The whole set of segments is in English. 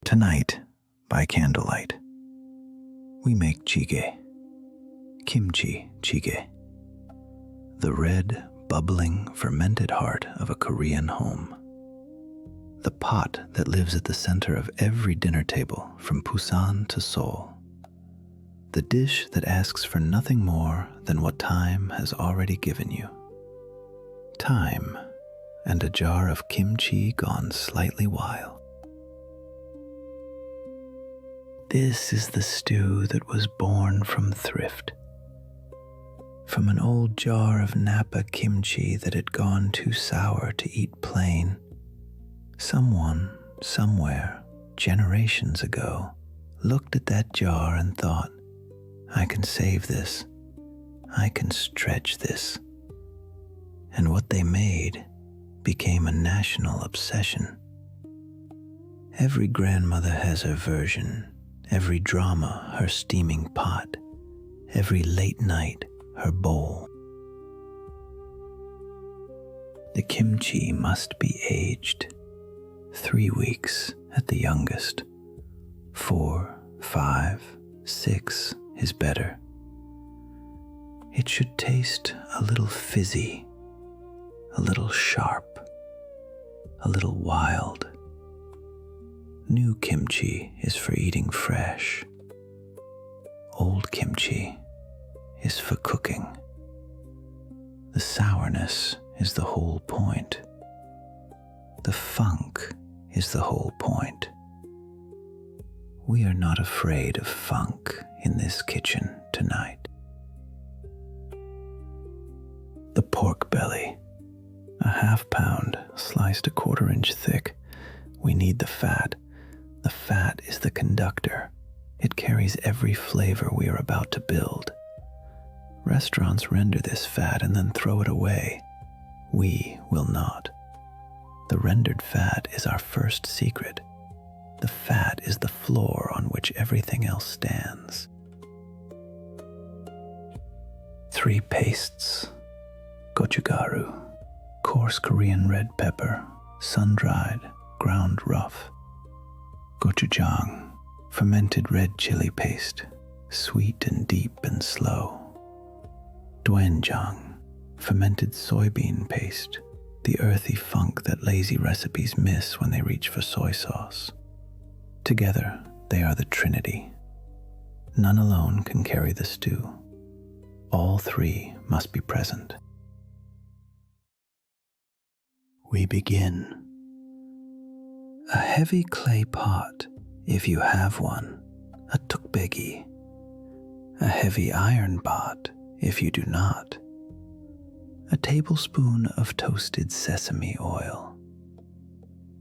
Tonight, by candlelight, we make jjigae, Kimchi Jjigae, the red, bubbling, fermented heart of a Korean home. The pot that lives at the center of every dinner table from Busan to Seoul. The dish that asks for nothing more than what time has already given you. Time and a jar of kimchi gone slightly wild. This is the stew that was born from thrift. From an old jar of Napa kimchi that had gone too sour to eat plain. Someone, somewhere, generations ago, looked at that jar and thought, I can save this. I can stretch this. And what they made became a national obsession. Every grandmother has her version, every drama her steaming pot, every late night her bowl. The kimchi must be aged 3 weeks at the youngest. 4, 5, 6 is better. It should taste a little fizzy, a little sharp, a little wild. New kimchi is for eating fresh. Old kimchi is for cooking. The sourness is the whole point. The funk is the whole point. We are not afraid of funk in this kitchen tonight. The pork belly, a half-pound sliced a 1/4 inch thick. We need the fat. The fat is the conductor. It carries every flavor we are about to build. Restaurants render this fat and then throw it away. We will not. The rendered fat is our first secret. The fat is the floor on which everything else stands. 3 pastes. Gochugaru, coarse Korean red pepper, sun-dried, ground rough. Gochujang, fermented red chili paste, sweet and deep and slow. Doenjang, fermented soybean paste, the earthy funk that lazy recipes miss when they reach for soy sauce. Together, they are the trinity. None alone can carry the stew. All 3 must be present. We begin. A heavy clay pot, if you have one, a tteokbokki. A heavy iron pot, if you do not. A tablespoon of toasted sesame oil.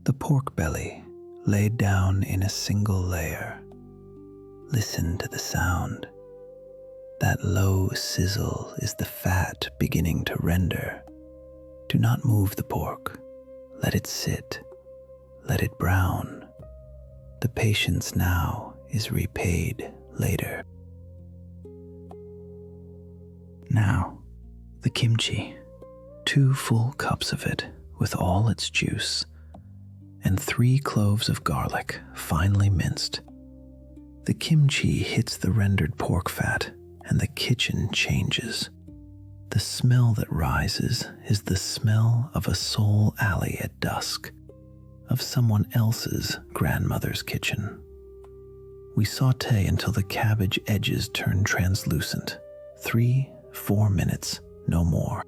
The pork belly laid down in a single layer. Listen to the sound. That low sizzle is the fat beginning to render. Do not move the pork. Let it sit. Let it brown. The patience now is repaid later. Now, the kimchi. 2 full cups of it with all its juice, and 3 cloves of garlic finely minced. The kimchi hits the rendered pork fat, and the kitchen changes. The smell that rises is the smell of a Seoul alley at dusk, of someone else's grandmother's kitchen. We saute until the cabbage edges turn translucent. 3-4 minutes, no more.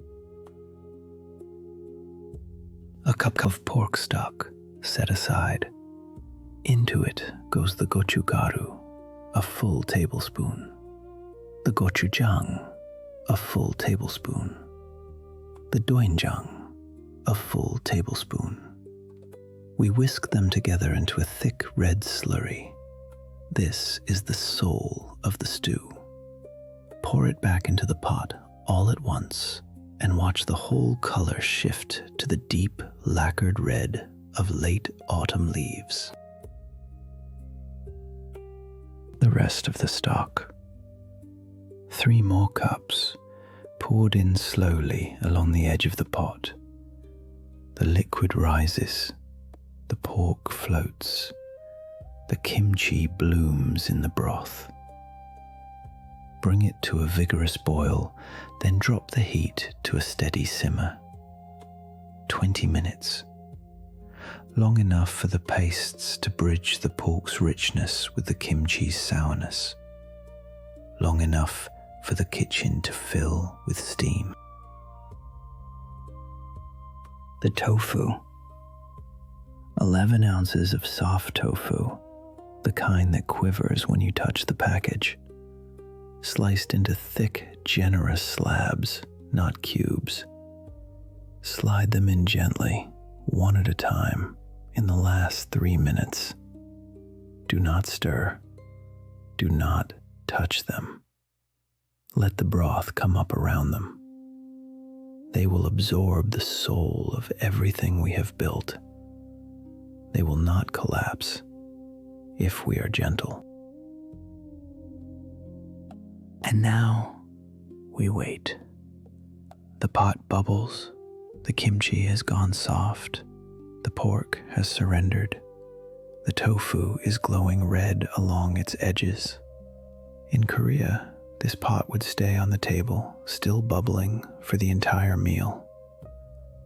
A cup of pork stock set aside. Into it goes the gochugaru, a full tablespoon. The gochujang, a full tablespoon. The doenjang, a full tablespoon. We whisk them together into a thick red slurry. This is the soul of the stew. Pour it back into the pot all at once and watch the whole color shift to the deep lacquered red of late autumn leaves. The rest of the stock. 3 more cups, poured in slowly along the edge of the pot. The liquid rises, the pork floats, The kimchi blooms in the broth. Bring it to a vigorous boil, then drop the heat to a steady simmer. 20 minutes. Long enough for the pastes to bridge the pork's richness with the kimchi's sourness. Long enough for the kitchen to fill with steam. The tofu. 11 ounces of soft tofu, the kind that quivers when you touch the package. Sliced into thick, generous slabs, not cubes. Slide them in gently, one at a time, in the last 3 minutes. Do not stir. Do not touch them. Let the broth come up around them. They will absorb the soul of everything we have built. They will not collapse if we are gentle. And now we wait. The pot bubbles, the kimchi has gone soft, the pork has surrendered, the tofu is glowing red along its edges. In Korea, this pot would stay on the table, still bubbling for the entire meal.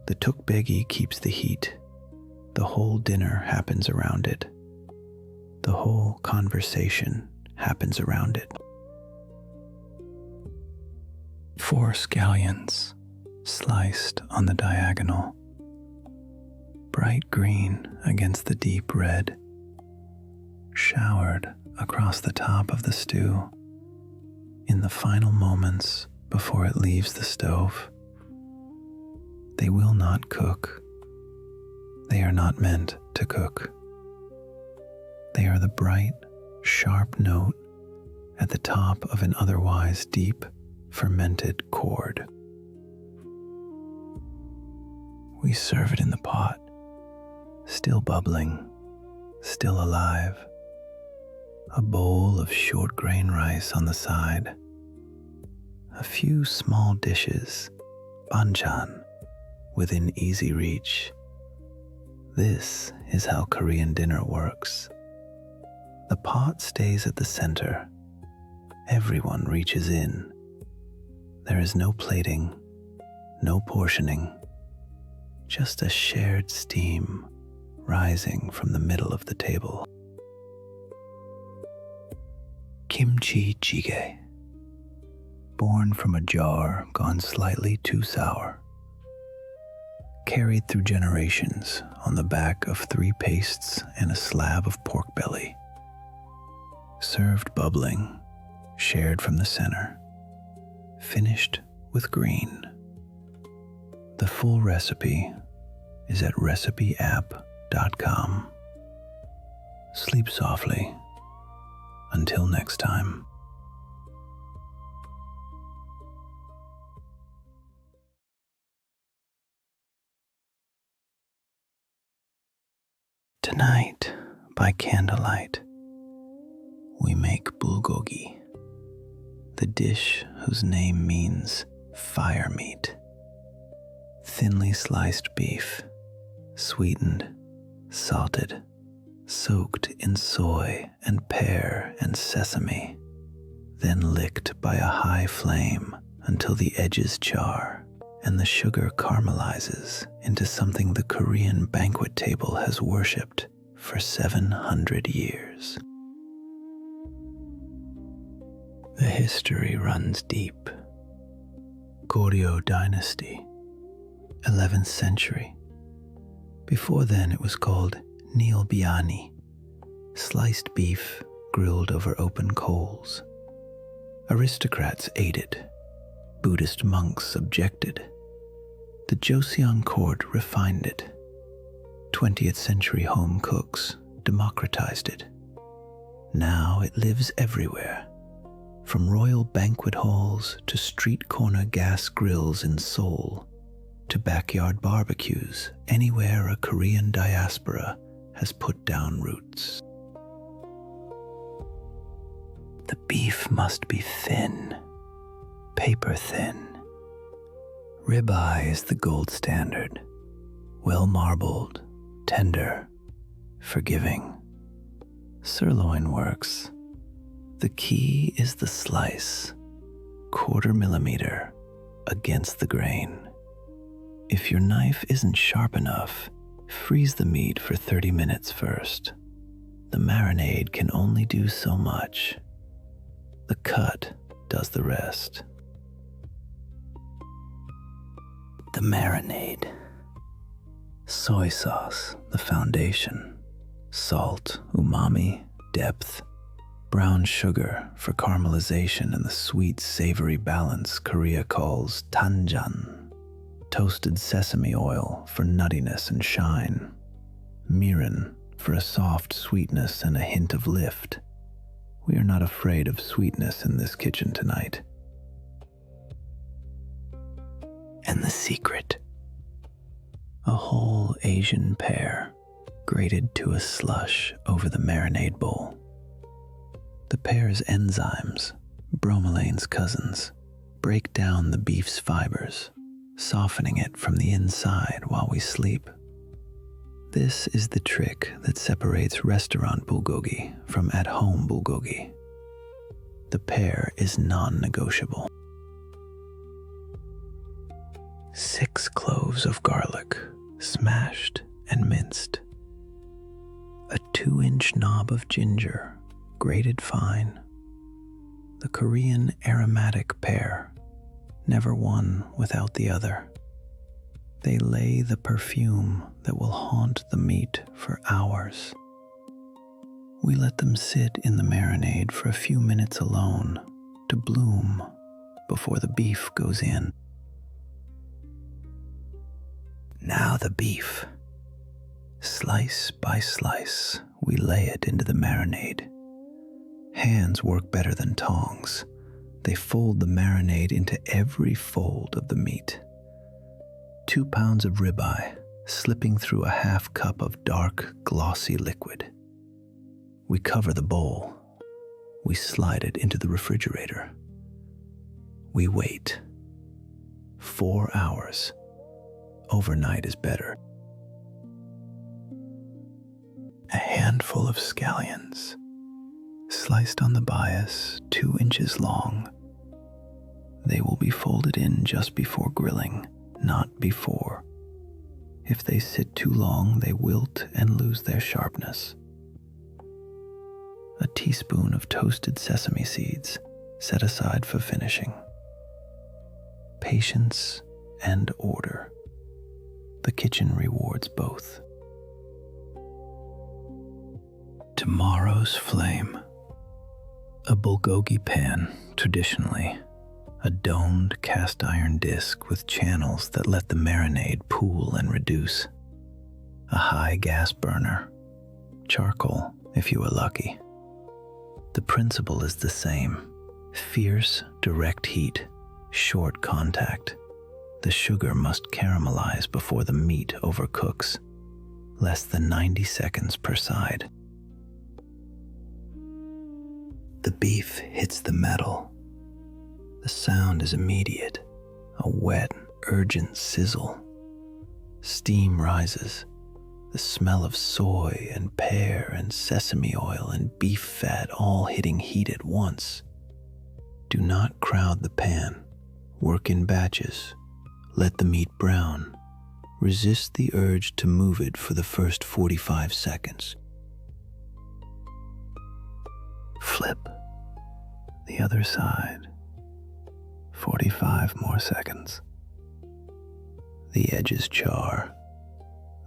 The tteokbokki keeps the heat. The whole dinner happens around it. The whole conversation happens around it. 4 scallions sliced on the diagonal. Bright green against the deep red. Showered across the top of the stew. In the final moments before it leaves the stove. They will not cook. They are not meant to cook. They are the bright, sharp note at the top of an otherwise deep, fermented chord. We serve it in the pot, still bubbling, still alive. A bowl of short grain rice on the side. A few small dishes, banchan, within easy reach. This is how Korean dinner works. The pot stays at the center. Everyone reaches in. There is no plating, no portioning, just a shared steam rising from the middle of the table. Kimchi Jjigae. Born from a jar gone slightly too sour. Carried through generations on the back of 3 pastes and a slab of pork belly. Served bubbling, shared from the center. Finished with green. The full recipe is at recipyapp.com. Sleep softly. Until next time. Tonight, by candlelight, we make Bulgogi, the dish whose name means fire meat. Thinly sliced beef, sweetened, salted, soaked in soy and pear and sesame, then licked by a high flame until the edges char and the sugar caramelizes into something the Korean banquet table has worshipped for 700 years. The history runs deep. Goryeo dynasty, 11th century. Before then it was called Biryani, sliced beef grilled over open coals. Aristocrats ate it. Buddhist monks objected. The Joseon-court refined it. 20th century home cooks democratized it. Now it lives everywhere, from royal banquet halls to street corner gas grills in Seoul, to backyard barbecues anywhere a Korean diaspora has put down roots. The beef must be thin, paper thin. Ribeye is the gold standard, well marbled, tender, forgiving. Sirloin works. The key is the slice, 1/4 millimeter against the grain. If your knife isn't sharp enough, freeze the meat for 30 minutes first. The marinade can only do so much. The cut does the rest. The marinade. Soy sauce, the foundation. Salt, umami, depth. Brown sugar for caramelization and the sweet, savory balance Korea calls tanjan. Toasted sesame oil for nuttiness and shine. Mirin for a soft sweetness and a hint of lift. We are not afraid of sweetness in this kitchen tonight. And the secret. A whole Asian pear grated to a slush over the marinade bowl. The pear's enzymes, bromelain's cousins, break down the beef's fibers, softening it from the inside while we sleep. This is the trick that separates restaurant bulgogi from at-home bulgogi. The pear is non-negotiable. 6 cloves of garlic, smashed and minced. A 2-inch knob of ginger, grated fine. The Korean aromatic pear, never one without the other. They lay the perfume that will haunt the meat for hours. We let them sit in the marinade for a few minutes alone to bloom before the beef goes in. Now the beef. Slice by slice, we lay it into the marinade. Hands work better than tongs. They fold the marinade into every fold of the meat. 2 pounds of ribeye slipping through a half cup of dark, glossy liquid. We cover the bowl. We slide it into the refrigerator. We wait. 4 hours. Overnight is better. A handful of scallions, sliced on the bias 2 inches long. They will be folded in just before grilling, not before. If they sit too long, they wilt and lose their sharpness. A teaspoon of toasted sesame seeds set aside for finishing. Patience and order. The kitchen rewards both. Tomorrow's flame. A bulgogi pan, traditionally. A domed cast iron disc with channels that let the marinade pool and reduce. A high gas burner. Charcoal, if you are lucky. The principle is the same. Fierce, direct heat, short contact. The sugar must caramelize before the meat overcooks. Less than 90 seconds per side. The beef hits the metal. The sound is immediate, a wet, urgent sizzle. Steam rises, the smell of soy and pear and sesame oil and beef fat all hitting heat at once. Do not crowd the pan. Work in batches. Let the meat brown. Resist the urge to move it for the first 45 seconds. Flip. The other side. 45 more seconds. The edges char.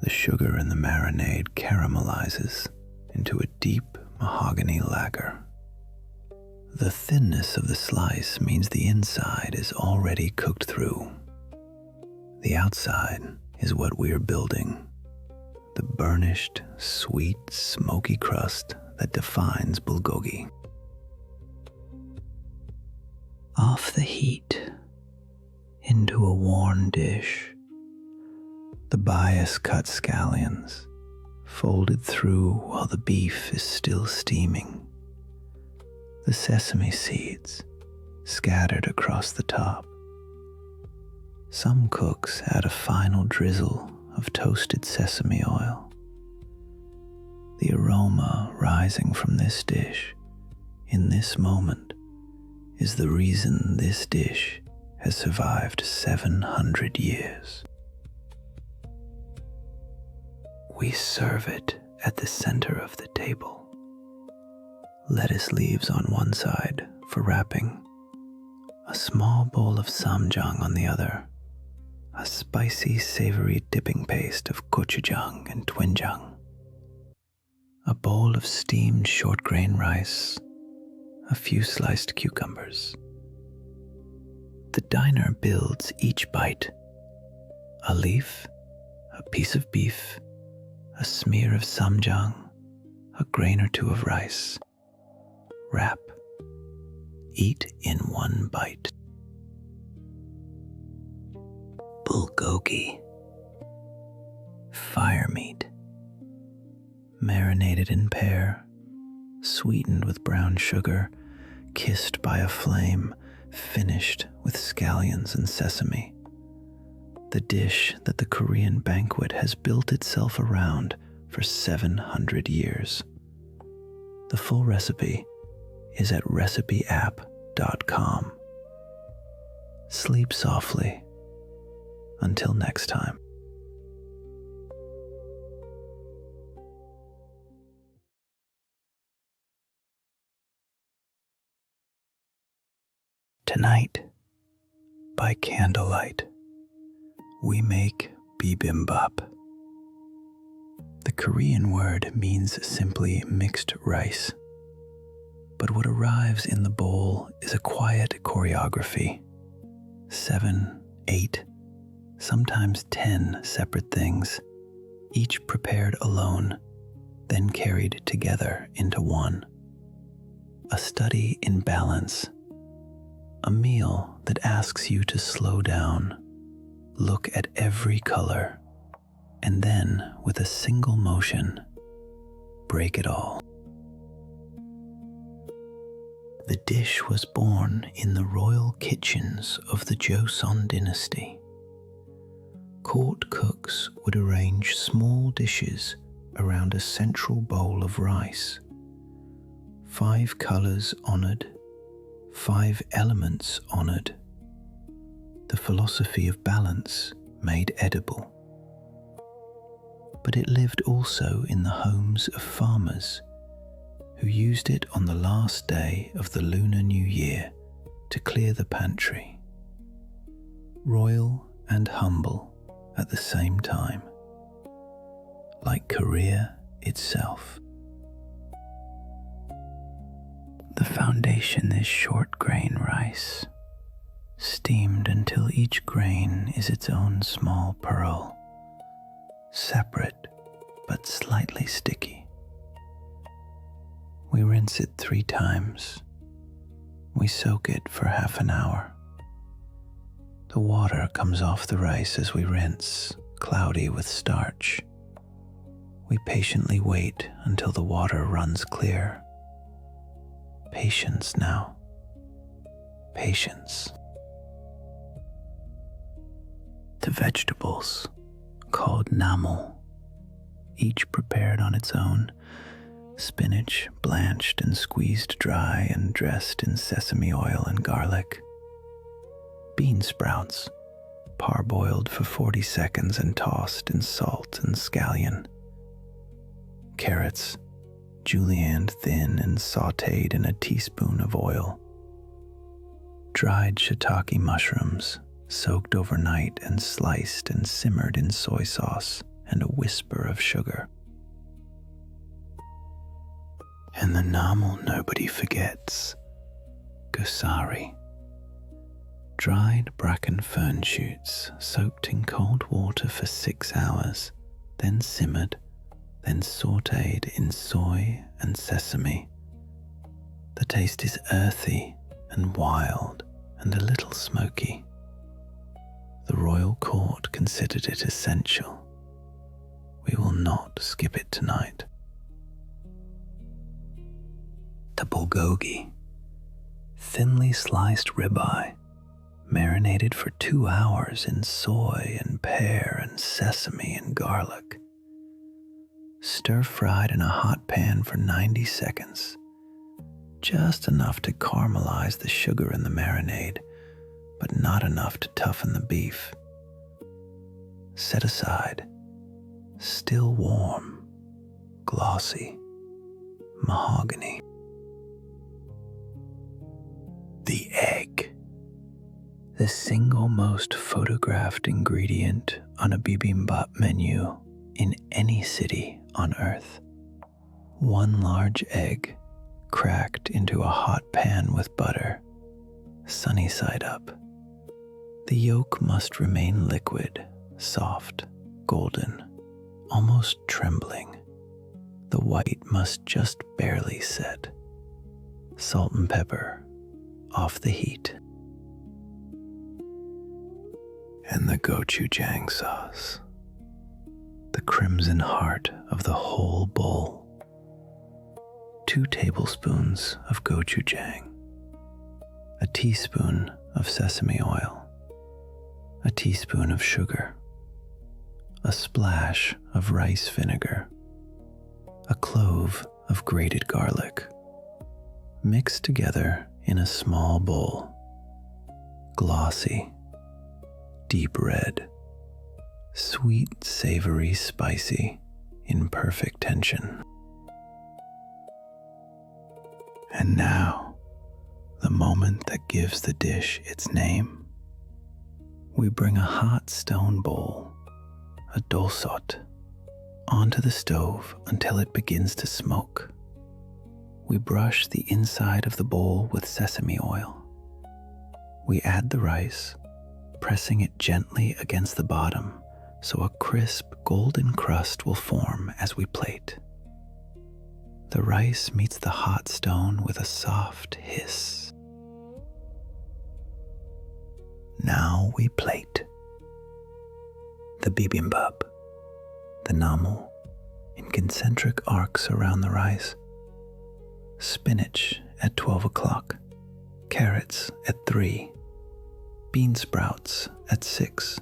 The sugar in the marinade caramelizes into a deep mahogany lacquer. The thinness of the slice means the inside is already cooked through. The outside is what we're building. The burnished, sweet, smoky crust that defines bulgogi. Off the heat, into a worn dish. The bias cut scallions, folded through while the beef is still steaming. The sesame seeds, scattered across the top. Some cooks add a final drizzle of toasted sesame oil. The aroma rising from this dish in this moment is the reason this dish has survived 700 years. We serve it at the center of the table. Lettuce leaves on one side for wrapping, a small bowl of samjang on the other, a spicy, savory dipping paste of gochujang and doenjang, a bowl of steamed short grain rice, a few sliced cucumbers. The diner builds each bite: a leaf, a piece of beef, a smear of samjang, a grain or two of rice. Wrap. Eat in one bite. Bulgogi. Fire meat. Marinated in pear, sweetened with brown sugar, kissed by a flame, finished with scallions and sesame. The dish that the Korean banquet has built itself around for 700 years. The full recipe is at recipyapp.com. Sleep softly. Until next time. Tonight, by candlelight, we make bibimbap. The Korean word means simply mixed rice, but what arrives in the bowl is a quiet choreography. 7, 8, sometimes 10 separate things, each prepared alone, then carried together into one. A study in balance. A meal that asks you to slow down, look at every color, and then, with a single motion, break it all. The dish was born in the royal kitchens of the Joseon dynasty. Court cooks would arrange small dishes around a central bowl of rice. 5 colors honored, 5 elements honored, the philosophy of balance made edible. But it lived also in the homes of farmers who used it on the last day of the Lunar New Year to clear the pantry. Royal and humble at the same time, like Korea itself. The foundation is short grain rice, steamed until each grain is its own small pearl, separate but slightly sticky. We rinse it 3 times. We soak it for half an hour. The water comes off the rice as we rinse, cloudy with starch. We patiently wait until the water runs clear. Patience now. Patience. The vegetables, called namul, each prepared on its own, spinach blanched and squeezed dry and dressed in sesame oil and garlic. Bean sprouts, parboiled for 40 seconds and tossed in salt and scallion. Carrots, julienned thin and sautéed in a teaspoon of oil. Dried shiitake mushrooms, soaked overnight and sliced and simmered in soy sauce and a whisper of sugar. And the namul nobody forgets, gosari. Dried bracken fern shoots soaked in cold water for 6 hours, then simmered, then sautéed in soy and sesame. The taste is earthy and wild and a little smoky. The royal court considered it essential. We will not skip it tonight. The bulgogi, thinly sliced ribeye, marinated for 2 hours in soy and pear and sesame and garlic. stir-fried in a hot pan for 90 seconds, just enough to caramelize the sugar in the marinade, but not enough to toughen the beef. Set aside, still warm, glossy, mahogany. The egg. The single most photographed ingredient on a bibimbap menu in any city on earth. One large egg cracked into a hot pan with butter, sunny side up. The yolk must remain liquid, soft, golden, almost trembling. The white must just barely set. Salt and pepper off the heat. And the gochujang sauce, the crimson heart of the whole bowl. 2 tablespoons of gochujang, a teaspoon of sesame oil, a teaspoon of sugar, a splash of rice vinegar, a clove of grated garlic, mixed together in a small bowl. Glossy, deep red, sweet, savory, spicy, in perfect tension. And now, the moment that gives the dish its name. We bring a hot stone bowl, a dolsot, onto the stove until it begins to smoke. We brush the inside of the bowl with sesame oil. We add the rice, pressing it gently against the bottom so a crisp golden crust will form as we plate. The rice meets the hot stone with a soft hiss. Now we plate. The bibimbap, the namu, in concentric arcs around the rice. Spinach at 12 o'clock, carrots at 3, bean sprouts at 6,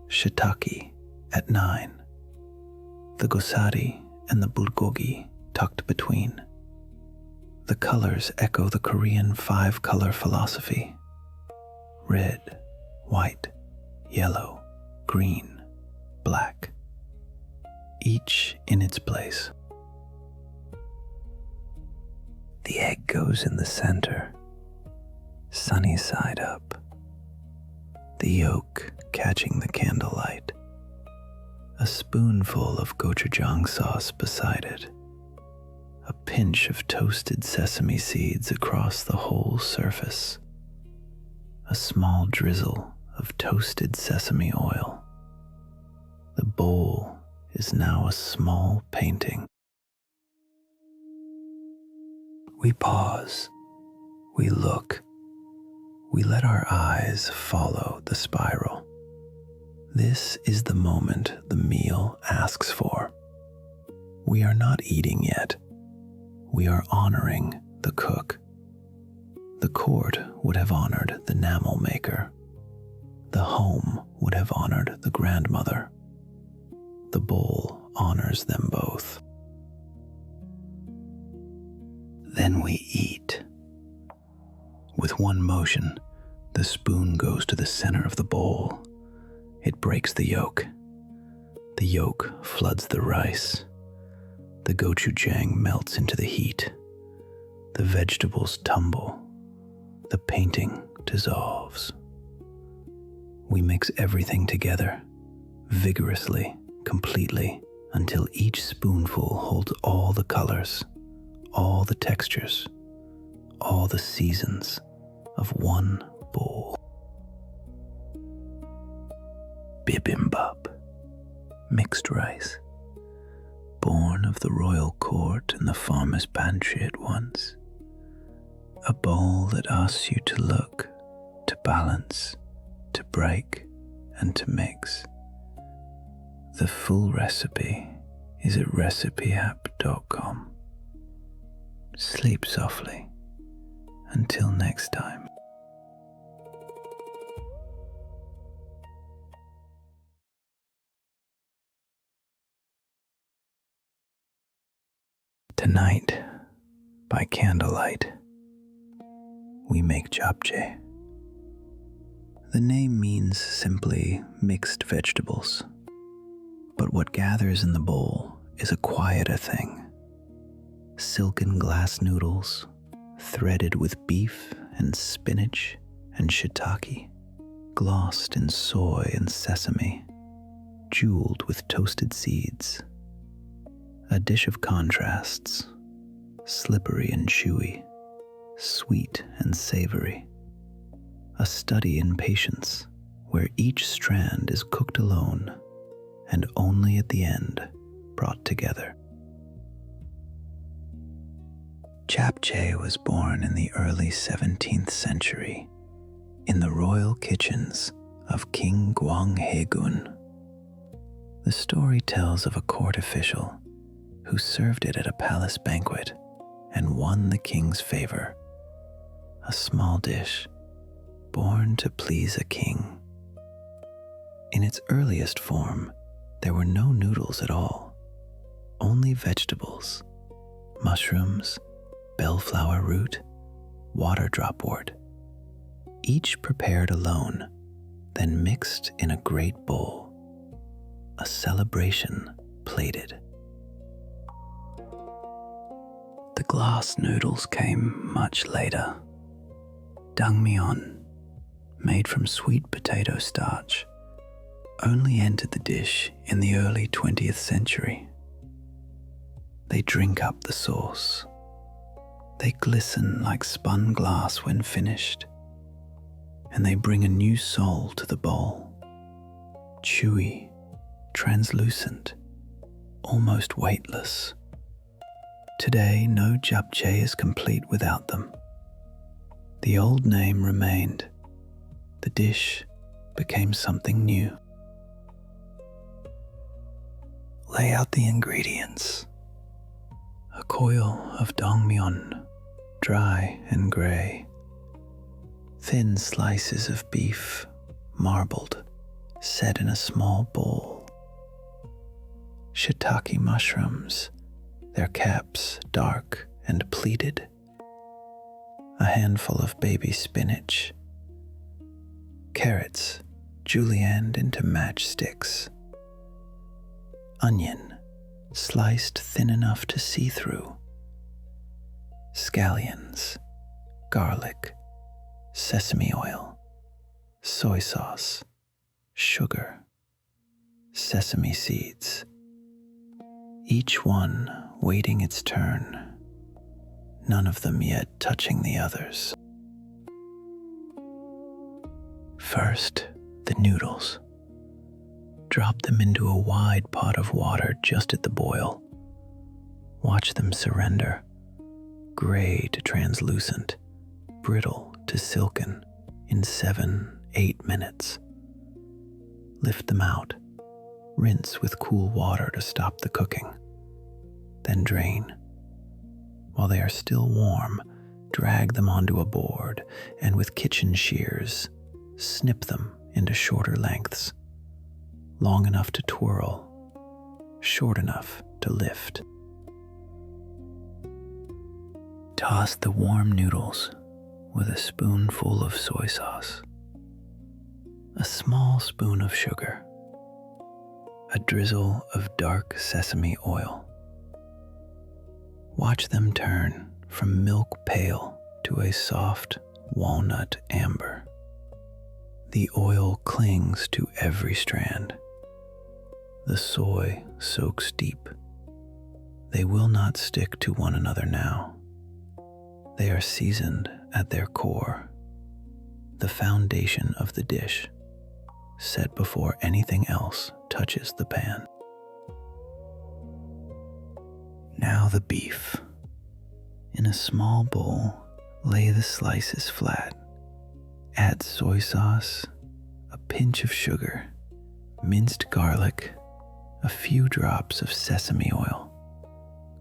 shiitake at 9, the gosari and the bulgogi tucked between. The colors echo the Korean 5-color philosophy: red, white, yellow, green, black, each in its place. The egg goes in the center, sunny side up, the yolk catching the candlelight, a spoonful of gochujang sauce beside it, a pinch of toasted sesame seeds across the whole surface, a small drizzle of toasted sesame oil. The bowl is now a small painting. We pause, we look, we let our eyes follow the spiral. This is the moment the meal asks for. We are not eating yet. We are honoring the cook. The court would have honored the enamel maker. The home would have honored the grandmother. The bowl honors them both. Then we eat. With one motion, the spoon goes to the center of the bowl. It breaks the yolk. The yolk floods the rice. The gochujang melts into the heat. The vegetables tumble. The painting dissolves. We mix everything together, vigorously, completely, until each spoonful holds all the colors, all the textures, all the seasons of one bowl. Bibimbap, mixed rice, born of the royal court and the farmer's pantry at once. A bowl that asks you to look, to balance, to break, and to mix. The full recipe is at recipyapp.com. Sleep softly. Until next time. night, by candlelight, we make japchae. The name means simply mixed vegetables, but what gathers in the bowl is a quieter thing. Silken glass noodles, threaded with beef and spinach and shiitake, glossed in soy and sesame, jeweled with toasted seeds. A dish of contrasts, slippery and chewy, sweet and savory. A study in patience, where each strand is cooked alone and only at the end brought together. Japchae was born in the early 17th century in the royal kitchens of King Gwanghwaegun. The story tells of a court official who served it at a palace banquet and won the king's favor. A small dish born to please a king. In its earliest form, there were no noodles at all, only vegetables, mushrooms, bellflower root, water dropwort, each prepared alone, then mixed in a great bowl, a celebration plated. The glass noodles came much later. Yangnyeom, made from sweet potato starch, only entered the dish in the early 20th century. They drink up the sauce. They glisten like spun glass when finished, and they bring a new soul to the bowl. Chewy, translucent, almost weightless. Today, no japchae is complete without them. The old name remained. The dish became something new. Lay out the ingredients. A coil of dongmyeon, dry and gray. Thin slices of beef, marbled, set in a small bowl. Shiitake mushrooms, their caps dark and pleated. A handful of baby spinach. Carrots, julienned into matchsticks. Onion, sliced thin enough to see through. Scallions, garlic, sesame oil, soy sauce, sugar, sesame seeds. Each one waiting its turn, none of them yet touching the others. First, the noodles. Drop them into a wide pot of water just at the boil. Watch them surrender, gray to translucent, brittle to silken, in 7-8 minutes. Lift them out, rinse with cool water to stop the cooking, then drain. While they are still warm, drag them onto a board and with kitchen shears, snip them into shorter lengths. Long enough to twirl, short enough to lift. Toss the warm noodles with a spoonful of soy sauce, a small spoon of sugar, a drizzle of dark sesame oil. Watch them turn from milk pale to a soft walnut amber. The oil clings to every strand. The soy soaks deep. They will not stick to one another now. They are seasoned at their core, the foundation of the dish, set before anything else touches the pan. Now the beef. In a small bowl, lay the slices flat. Add soy sauce, a pinch of sugar, minced garlic, a few drops of sesame oil,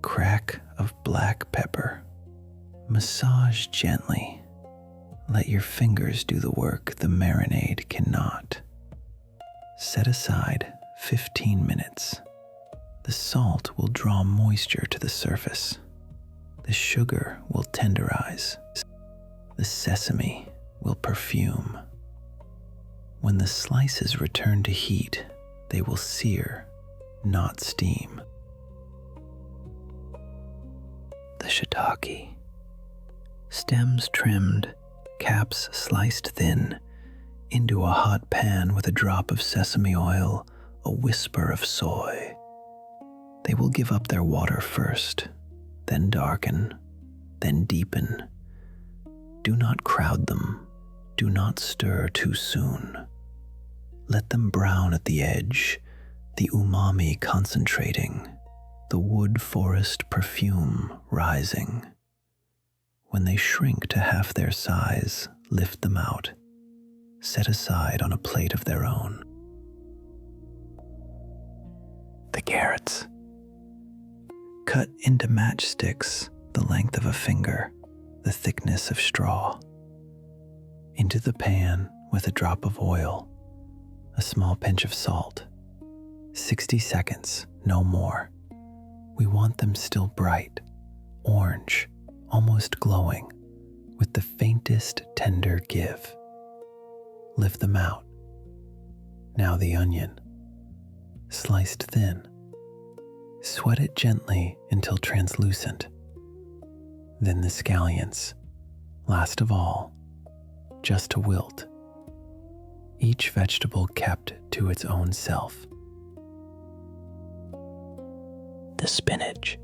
crack of black pepper. Massage gently. Let your fingers do the work the marinade cannot. Set aside 15 minutes. The salt will draw moisture to the surface, The sugar will tenderize. The sesame will perfume. When the slices return to heat, they will sear, not steam. The shiitake. Stems trimmed, caps sliced thin, into a hot pan with a drop of sesame oil, a whisper of soy. They will give up their water first, then darken, then deepen. Do not crowd them. Do not stir too soon. Let them brown at the edge, the umami concentrating, the wood forest perfume rising. When they shrink to half their size, lift them out. Set aside on a plate of their own. The carrots. Cut into matchsticks the length of a finger, the thickness of straw. Into the pan with a drop of oil, a small pinch of salt. 60 seconds, no more. We want them still bright, orange, almost glowing, with the faintest tender give. Lift them out. Now the onion, sliced thin. Sweat it gently until translucent. Then the scallions, last of all, just to wilt. Each vegetable kept to its own self. The spinach.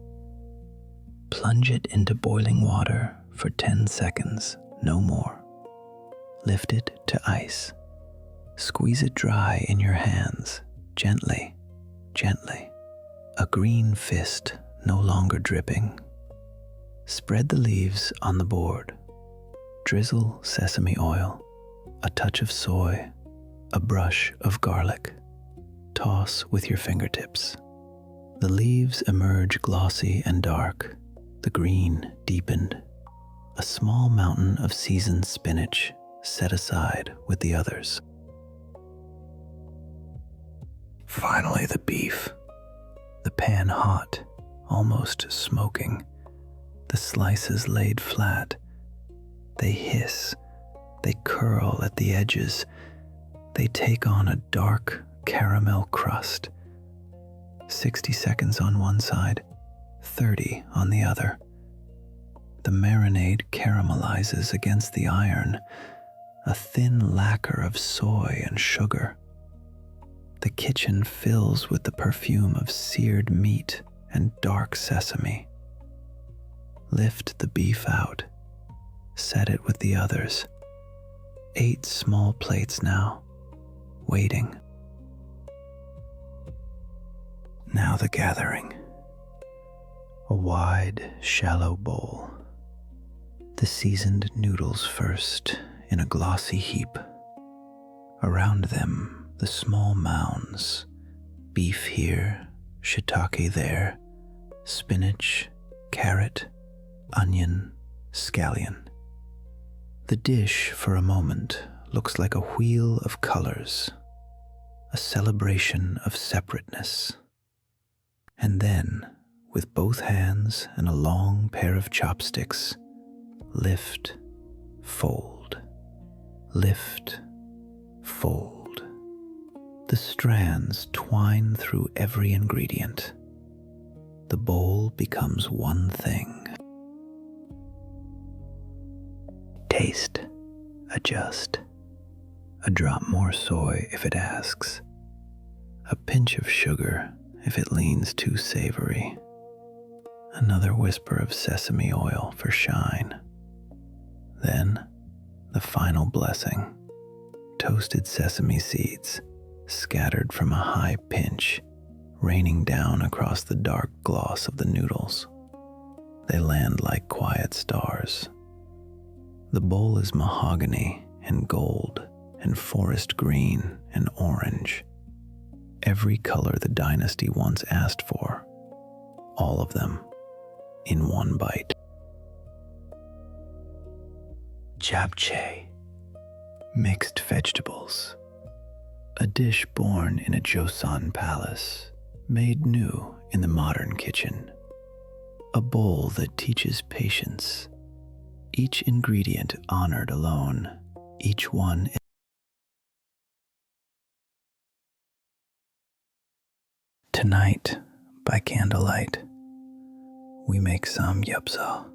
Plunge it into boiling water for 10 seconds, no more. Lift it to ice. Squeeze it dry in your hands, gently, gently. A green fist, no longer dripping. Spread the leaves on the board. Drizzle sesame oil, a touch of soy, a brush of garlic. Toss with your fingertips. The leaves emerge glossy and dark, the green deepened. A small mountain of seasoned spinach set aside with the others. Finally, the beef. The pan hot, almost smoking. The slices laid flat. They hiss. They curl at the edges. They take on a dark caramel crust. 60 seconds on one side, 30 on the other. The marinade caramelizes against the iron, a thin lacquer of soy and sugar. The kitchen fills with the perfume of seared meat and dark sesame. Lift the beef out. Set it with the others. 8 small plates now, waiting. Now the gathering. A wide, shallow bowl. The seasoned noodles first in a glossy heap. Around them, the small mounds. Beef here, shiitake there, spinach, carrot, onion, scallion. The dish, for a moment, looks like a wheel of colors, a celebration of separateness. And then, with both hands and a long pair of chopsticks, lift, fold, lift, fold. The strands twine through every ingredient. The bowl becomes one thing. Taste, adjust. A drop more soy if it asks. A pinch of sugar if it leans too savory. Another whisper of sesame oil for shine. Then, the final blessing. Toasted sesame seeds, scattered from a high pinch, raining down across the dark gloss of the noodles. They land like quiet stars. The bowl is mahogany and gold and forest green and orange. Every color the dynasty once asked for. All of them in one bite. Japchae, mixed vegetables. A dish born in a Joseon palace, made new in the modern kitchen. a bowl that teaches patience, each ingredient honored alone, each one. Tonight, by candlelight, we make Samgyeopsal.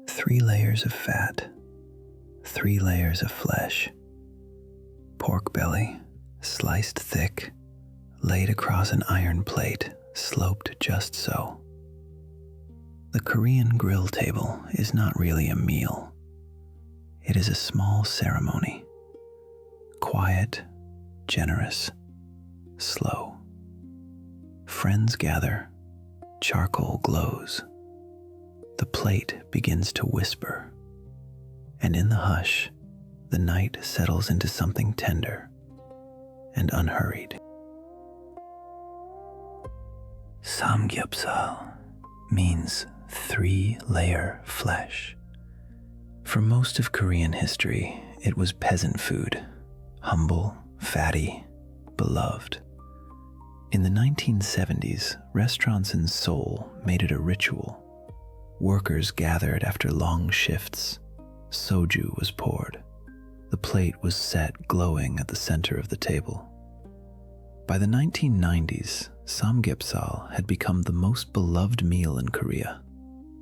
3 layers of fat, 3 layers of flesh, pork belly, sliced thick, laid across an iron plate, sloped just so. The Korean grill table is not really a meal. It is a small ceremony, quiet, generous, slow. Friends gather, charcoal glows. The plate begins to whisper, and in the hush, the night settles into something tender and unhurried. Samgyeopsal means 3-layer flesh. For most of Korean history, it was peasant food, humble, fatty, beloved. In the 1970s, restaurants in Seoul made it a ritual. Workers gathered after long shifts. Soju was poured. The plate was set glowing at the center of the table. By the 1990s, Samgyeopsal had become the most beloved meal in Korea,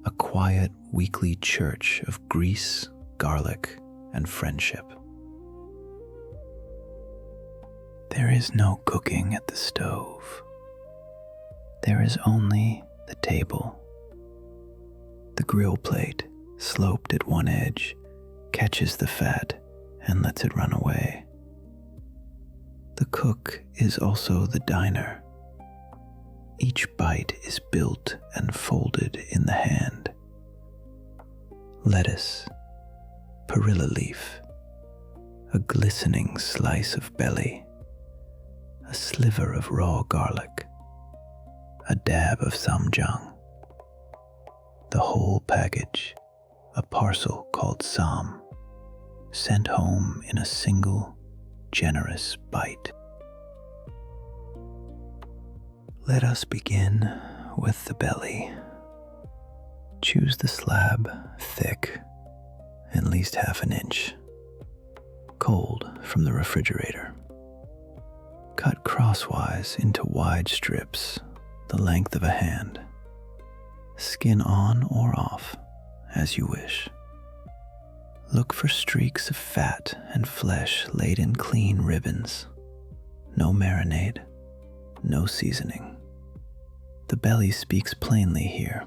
a quiet weekly church of grease, garlic, and friendship. There is no cooking at the stove. There is only the table. The grill plate, sloped at one edge, catches the fat and lets it run away. The cook is also the diner. Each bite is built and folded in the hand. Lettuce, perilla leaf, a glistening slice of belly, a sliver of raw garlic, a dab of samjang. The whole package, a parcel called sam, sent home in a single, generous bite. Let us begin with the belly. Choose the slab thick, at least half an inch, cold from the refrigerator. Cut crosswise into wide strips, the length of a hand. Skin on or off, as you wish. Look for streaks of fat and flesh laid in clean ribbons. No marinade, no seasoning. The belly speaks plainly here.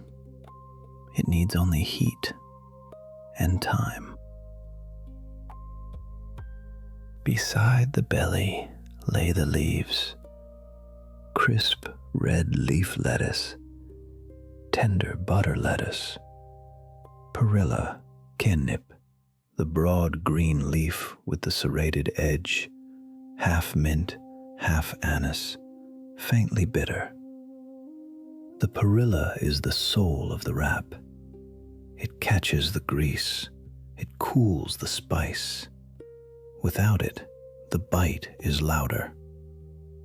It needs only heat and time. Beside the belly lay the leaves, crisp red leaf lettuce, tender butter lettuce, perilla, kennip, the broad green leaf with the serrated edge, half mint, half anise, faintly bitter. The perilla is the soul of the wrap. It catches the grease, it cools the spice. Without it, the bite is louder.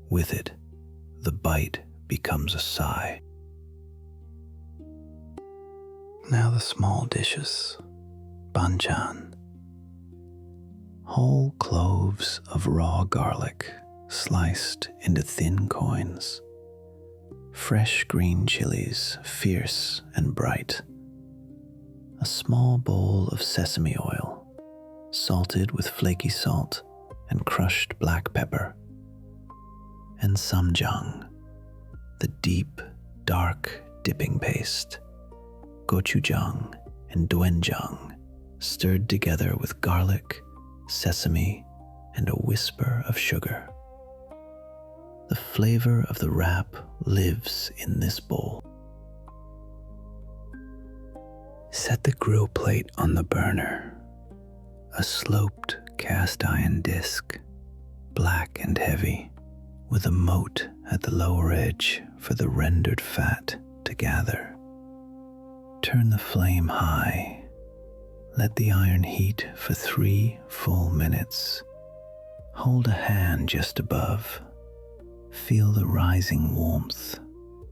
With it, the bite becomes a sigh. Now the small dishes. Banchan. Whole cloves of raw garlic sliced into thin coins. Fresh green chilies, fierce and bright. A small bowl of sesame oil, salted with flaky salt and crushed black pepper, and samjang, the deep, dark dipping paste, gochujang and doenjang, stirred together with garlic, sesame, and a whisper of sugar. The flavor of the wrap lives in this bowl. Set the grill plate on the burner, a sloped cast iron disc, black and heavy, with a moat at the lower edge for the rendered fat to gather. Turn the flame high. Let the iron heat for 3 full minutes. Hold a hand just above. Feel the rising warmth,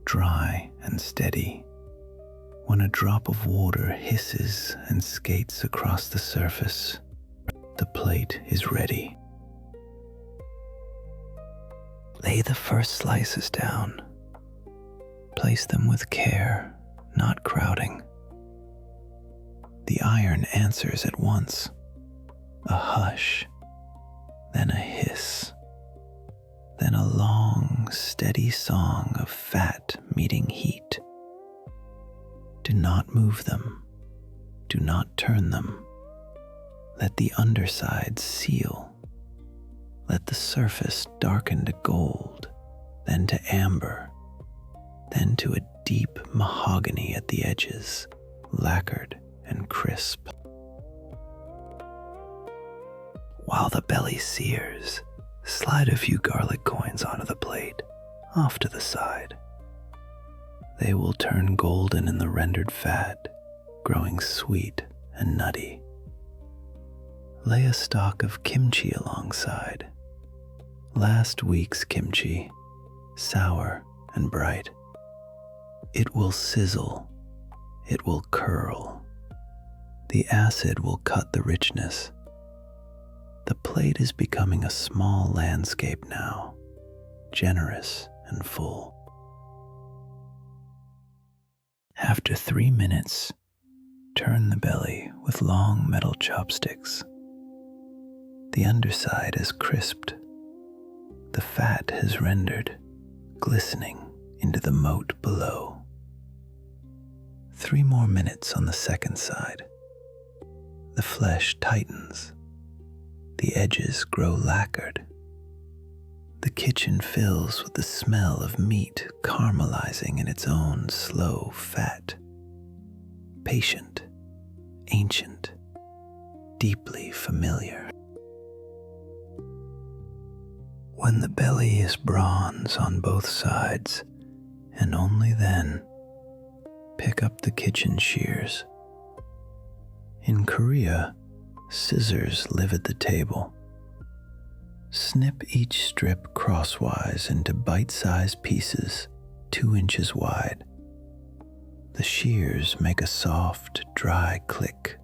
dry and steady, When a drop of water hisses and skates across the surface, the plate is ready. Lay the first slices down. Place them with care, not crowding. The iron answers at once, a hush, then a hiss, then a long, steady song of fat meeting heat. Do not move them. Do not turn them. Let the underside seal. Let the surface darken to gold, then to amber, then to a deep mahogany at the edges, lacquered and crisp. While the belly sears, slide a few garlic coins onto the plate, off to the side. They will turn golden in the rendered fat, growing sweet and nutty. Lay a stalk of kimchi alongside. Last week's kimchi, sour and bright. It will sizzle. It will curl. The acid will cut the richness. The plate is becoming a small landscape now, generous and full. After 3 minutes, turn the belly with long metal chopsticks. The underside is crisped. The fat has rendered, glistening into the moat below. 3 more minutes on the second side. The flesh tightens. The edges grow lacquered. The kitchen fills with the smell of meat caramelizing in its own slow fat. Patient, ancient, deeply familiar. When the belly is bronze on both sides, and only then, pick up the kitchen shears. In Korea, scissors live at the table. Snip each strip crosswise into bite-sized pieces 2 inches wide. The shears make a soft, dry click.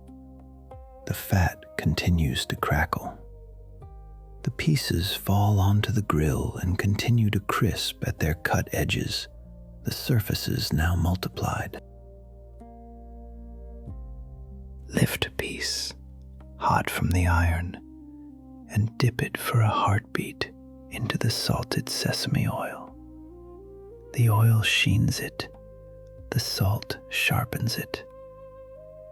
The fat continues to crackle. The pieces fall onto the grill and continue to crisp at their cut edges, the surfaces now multiplied. Lift a piece, hot from the iron, and dip it for a heartbeat into the salted sesame oil. The oil sheens it, the salt sharpens it,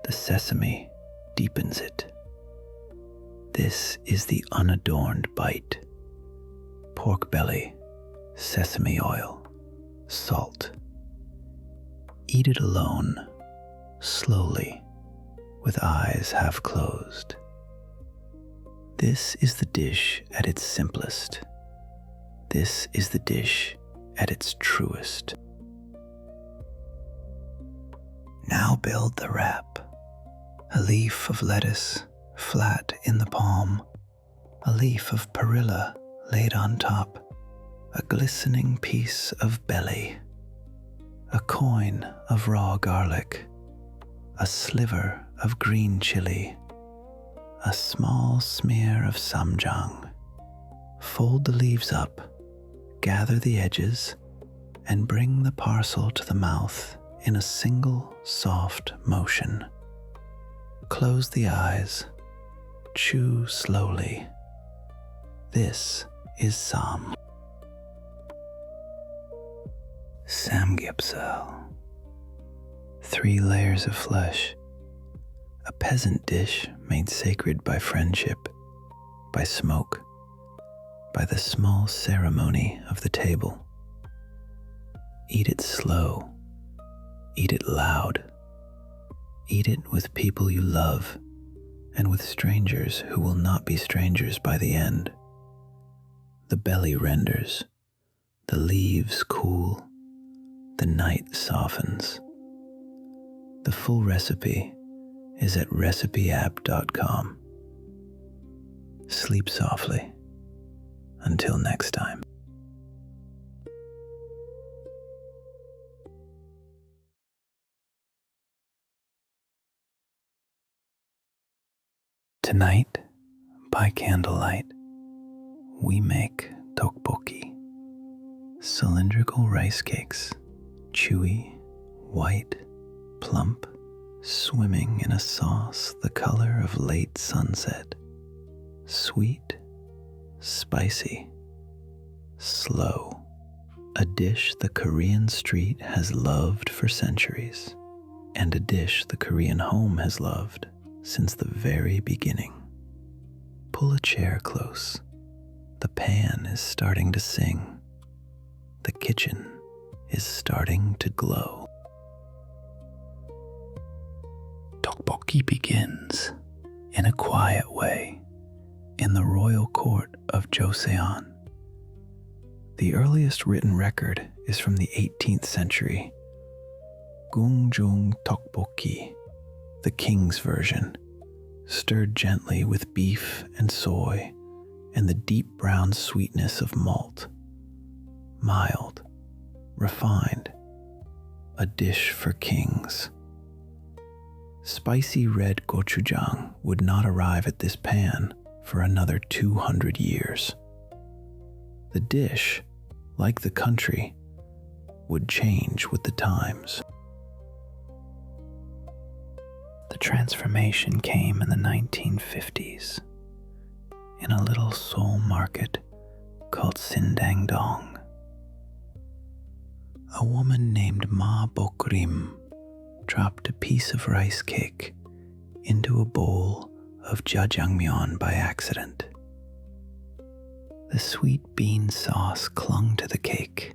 the sesame deepens it. This is the unadorned bite. Pork belly, sesame oil, salt. Eat it alone, slowly, with eyes half closed. This is the dish at its simplest. This is the dish at its truest. Now build the wrap. A leaf of lettuce flat in the palm, a leaf of perilla laid on top, a glistening piece of belly, a coin of raw garlic, a sliver of green chili, a small smear of samjang. Fold the leaves up, gather the edges, and bring the parcel to the mouth in a single soft motion. Close the eyes, chew slowly. This is Samgyeopsal. 3 layers of flesh, a peasant dish made sacred by friendship, by smoke, by the small ceremony of the table. Eat it slow, eat it loud, eat it with people you love and with strangers who will not be strangers by the end. The belly renders, the leaves cool, the night softens. The full recipe is at recipyapp.com. Sleep softly. Until next time. Tonight, by candlelight, we make tteokbokki, cylindrical rice cakes, chewy, white, plump, swimming in a sauce the color of late sunset, sweet, spicy, slow, a dish the Korean street has loved for centuries, and a dish the Korean home has loved since the very beginning. Pull a chair close. The pan is starting to sing. The kitchen is starting to glow. Tteokbokki begins in a quiet way in the royal court of Joseon. The earliest written record is from the 18th century. Gungjung Tteokbokki, the king's version, stirred gently with beef and soy and the deep brown sweetness of malt. Mild, refined, a dish for kings. Spicy red gochujang would not arrive at this pan for another 200 years. The dish, like the country, would change with the times. The transformation came in the 1950s in a little Seoul market called Sindangdong. A woman named Ma Bokrim dropped a piece of rice cake into a bowl of jjajangmyeon by accident. The sweet bean sauce clung to the cake.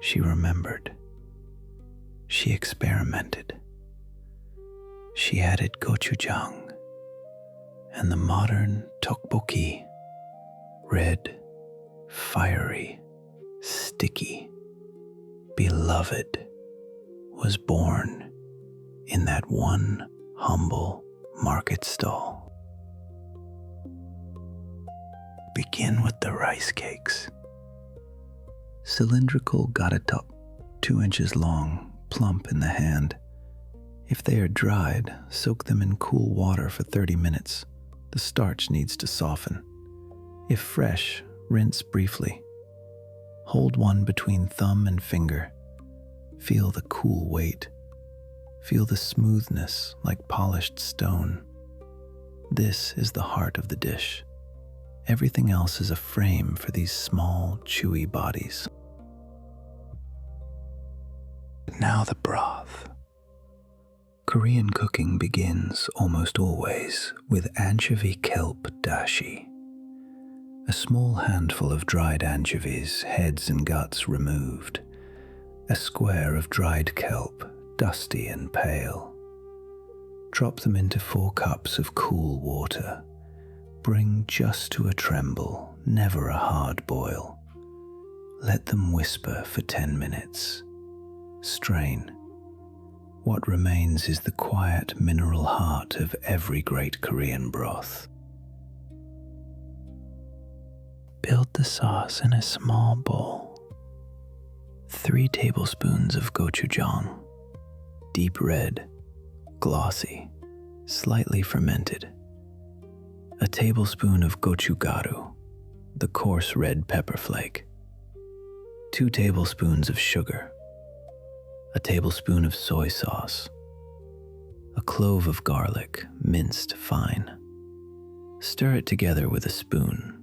She remembered. She experimented. She added gochujang and the modern tteokbokki, red, fiery, sticky, beloved, was born in that one humble market stall. Begin with the rice cakes. Cylindrical garatop, 2 inches long, plump in the hand. If they are dried, soak them in cool water for 30 minutes. The starch needs to soften. If fresh, rinse briefly. Hold one between thumb and finger. Feel the cool weight. Feel the smoothness like polished stone. This is the heart of the dish. Everything else is a frame for these small, chewy bodies. Now the broth. Korean cooking begins almost always with anchovy kelp dashi. A small handful of dried anchovies, heads and guts removed. A square of dried kelp, dusty and pale. Drop them into 4 cups of cool water. Bring just to a tremble, never a hard boil. Let them whisper for 10 minutes. Strain. What remains is the quiet mineral heart of every great Korean broth. Build the sauce in a small bowl. 3 tablespoons of gochujang, deep red, glossy, slightly fermented. A tablespoon of gochugaru, the coarse red pepper flake. 2 tablespoons of sugar. A tablespoon of soy sauce. A clove of garlic, minced fine. Stir it together with a spoon.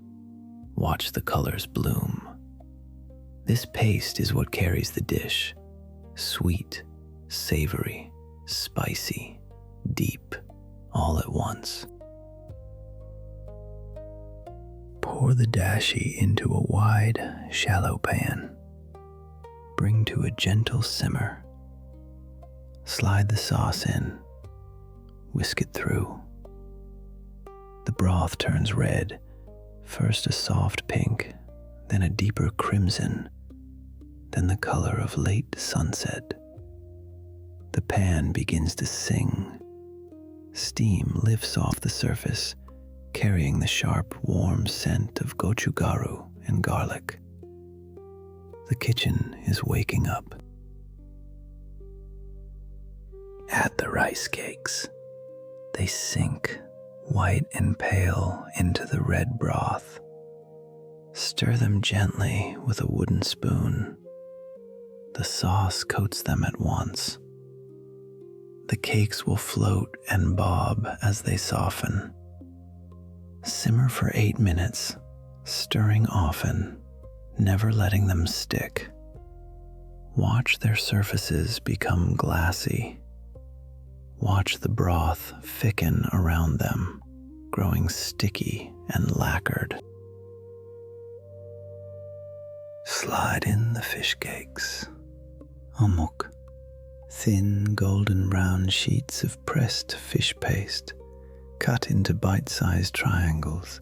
Watch the colors bloom. This paste is what carries the dish. Sweet, savory, spicy, deep, all at once. Pour the dashi into a wide, shallow pan. Bring to a gentle simmer. Slide the sauce in. Whisk it through. The broth turns red, first a soft pink, then a deeper crimson, then the color of late sunset. The pan begins to sing. Steam lifts off the surface, carrying the sharp, warm scent of gochugaru and garlic. The kitchen is waking up. Add the rice cakes. They sink, white and pale, into the red broth. Stir them gently with a wooden spoon. The sauce coats them at once. The cakes will float and bob as they soften. Simmer for 8 minutes, stirring often, never letting them stick. Watch their surfaces become glassy. Watch the broth thicken around them, growing sticky and lacquered. Slide in the fish cakes. Omuk, thin golden brown sheets of pressed fish paste, cut into bite-sized triangles.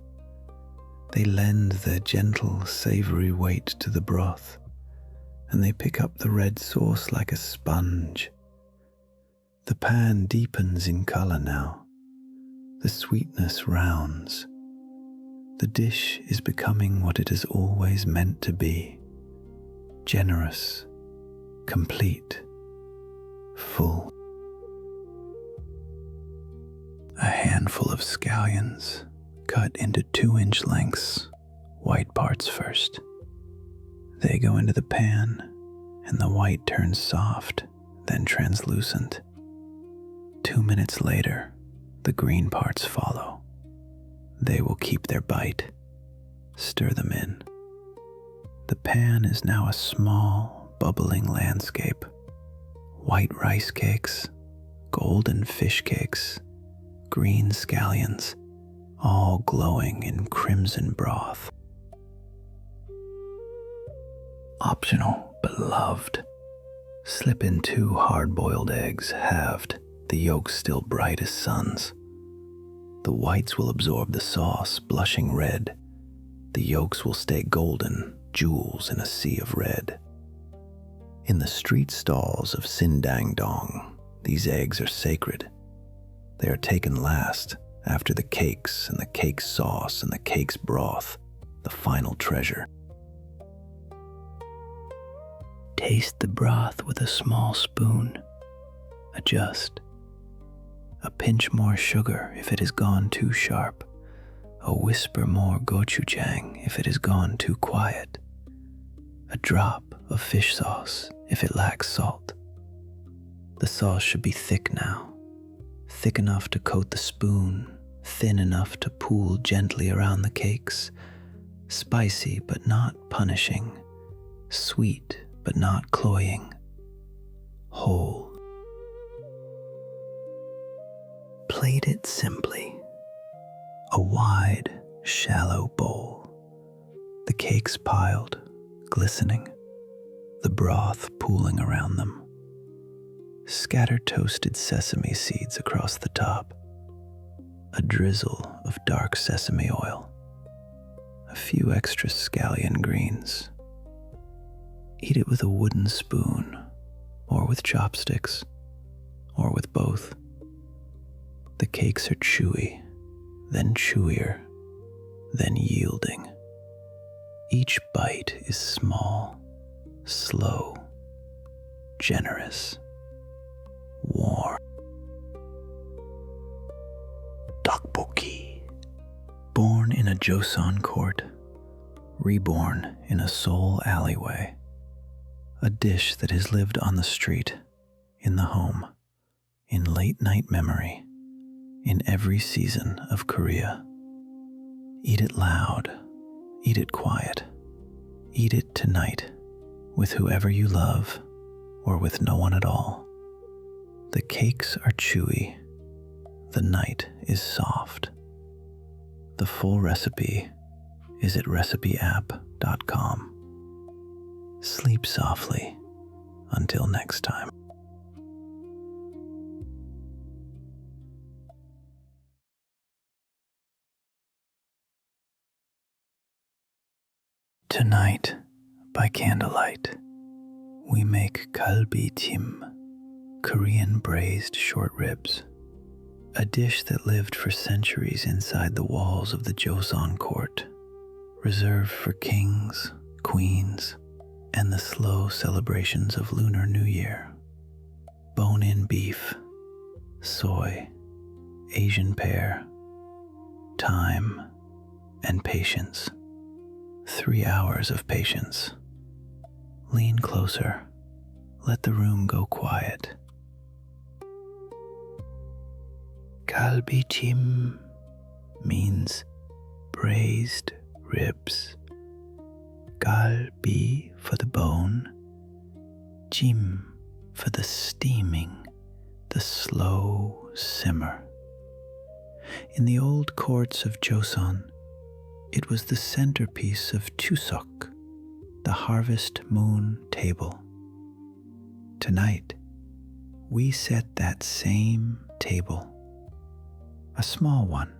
They lend their gentle, savory weight to the broth, and they pick up the red sauce like a sponge. The pan deepens in color now. The sweetness rounds. The dish is becoming what it has always meant to be: generous, complete, full. A handful of scallions, cut into 2-inch lengths, white parts first. They go into the pan, and the white turns soft, then translucent. 2 minutes later, the green parts follow. They will keep their bite. Stir them in. The pan is now a small, bubbling landscape. White rice cakes, golden fish cakes, green scallions, all glowing in crimson broth. Optional, but loved. Slip in 2 hard-boiled eggs, halved, the yolks still bright as suns. The whites will absorb the sauce, blushing red. The yolks will stay golden, jewels in a sea of red. In the street stalls of Sindang-dong, these eggs are sacred. They are taken last, after the cakes and the cake sauce and the cake's broth, the final treasure. Taste the broth with a small spoon. Adjust. A pinch more sugar if it has gone too sharp. A whisper more gochujang if it has gone too quiet. A drop of fish sauce if it lacks salt. The sauce should be thick now, thick enough to coat the spoon, thin enough to pool gently around the cakes, spicy but not punishing, sweet but not cloying, whole. Plate it simply. A wide, shallow bowl. The cakes piled, glistening, the broth pooling around them. Scatter toasted sesame seeds across the top. A drizzle of dark sesame oil. A few extra scallion greens. Eat it with a wooden spoon, or with chopsticks, or with both. The cakes are chewy, then chewier, then yielding. Each bite is small, slow, generous, warm. Tteokbokki. Born in a Joseon-court, reborn in a Seoul alleyway. A dish that has lived on the street, in the home, in late-night memory, in every season of Korea. Eat it loud, eat it quiet, eat it tonight, with whoever you love, or with no one at all. The cakes are chewy, the night is soft. The full recipe is at recipyapp.com. Sleep softly until next time. Tonight, by candlelight, we make Galbi-Jjim, Korean braised short ribs, a dish that lived for centuries inside the walls of the Joseon-court, reserved for kings, queens, and the slow celebrations of Lunar New Year. Bone-in beef, soy, Asian pear, time, and patience. 3 hours of patience. Lean closer. Let the room go quiet. Galbi-Jjim means braised ribs. Galbi for the bone, Jjim for the steaming, the slow simmer. In the old courts of Joseon, it was the centerpiece of Chuseok, the harvest moon table. Tonight, we set that same table, a small one,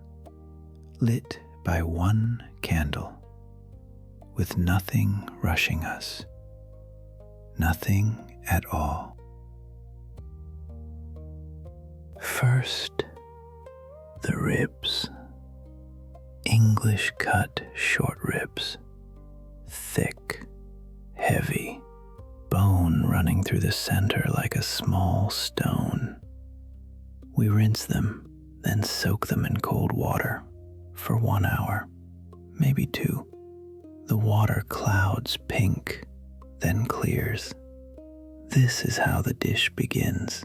lit by one candle, with nothing rushing us, nothing at all. First, the ribs. English cut short ribs, thick, heavy, bone running through the center like a small stone. We rinse them, then soak them in cold water for 1 hour, maybe 2. The water clouds pink, then clears. This is how the dish begins,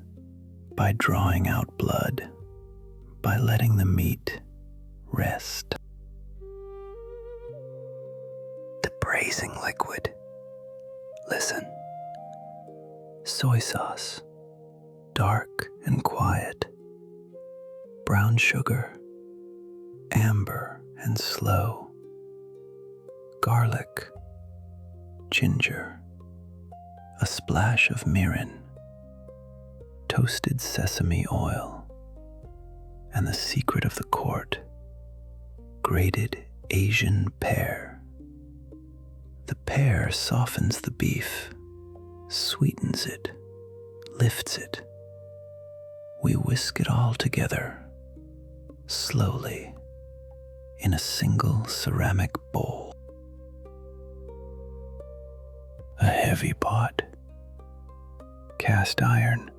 by drawing out blood, by letting the meat rest. The braising liquid. Listen. Soy sauce, dark and quiet. Brown sugar, amber and slow. Garlic, ginger, a splash of mirin, toasted sesame oil, and the secret of the court, grated Asian pear. The pear softens the beef, sweetens it, lifts it. We whisk it all together, slowly, in a single ceramic bowl. A heavy pot, cast iron,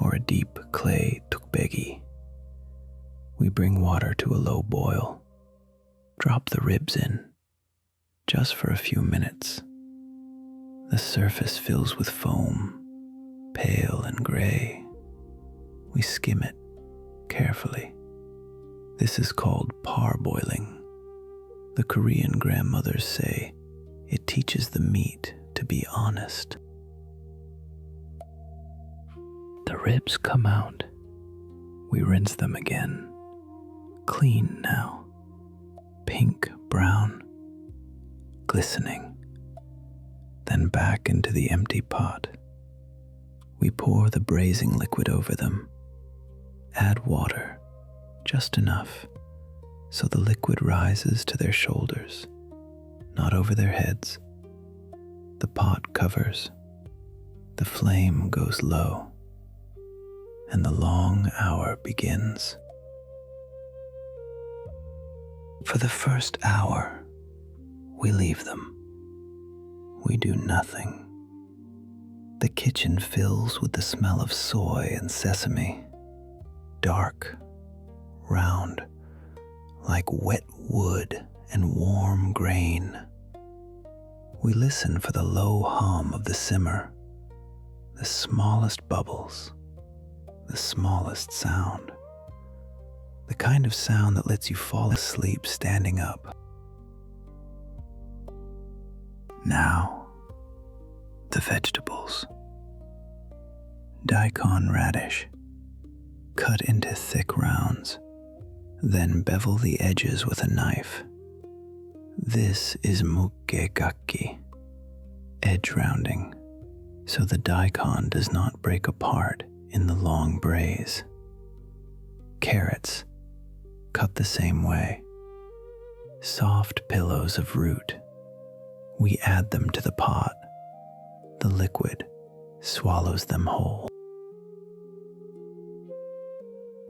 or a deep clay tteokbokki. We bring water to a low boil, drop the ribs in, just for a few minutes. The surface fills with foam, pale and gray. We skim it carefully. This is called parboiling. The Korean grandmothers say it teaches the meat to be honest. The ribs come out. We rinse them again. Clean now. Pink brown, glistening. Then back into the empty pot. We pour the braising liquid over them. Add water, just enough, so the liquid rises to their shoulders, not over their heads. The pot covers. The flame goes low, and the long hour begins. For the first hour, we leave them. We do nothing. The kitchen fills with the smell of soy and sesame, dark, round, like wet wood and warm grain. We listen for the low hum of the simmer, the smallest bubbles, the smallest sound, the kind of sound that lets you fall asleep standing up. Now, the vegetables. Daikon radish, cut into thick rounds, then bevel the edges with a knife. This is muggegaki, edge rounding, so the daikon does not break apart in the long braise. Carrots, cut the same way. Soft pillows of root. We add them to the pot. The liquid swallows them whole.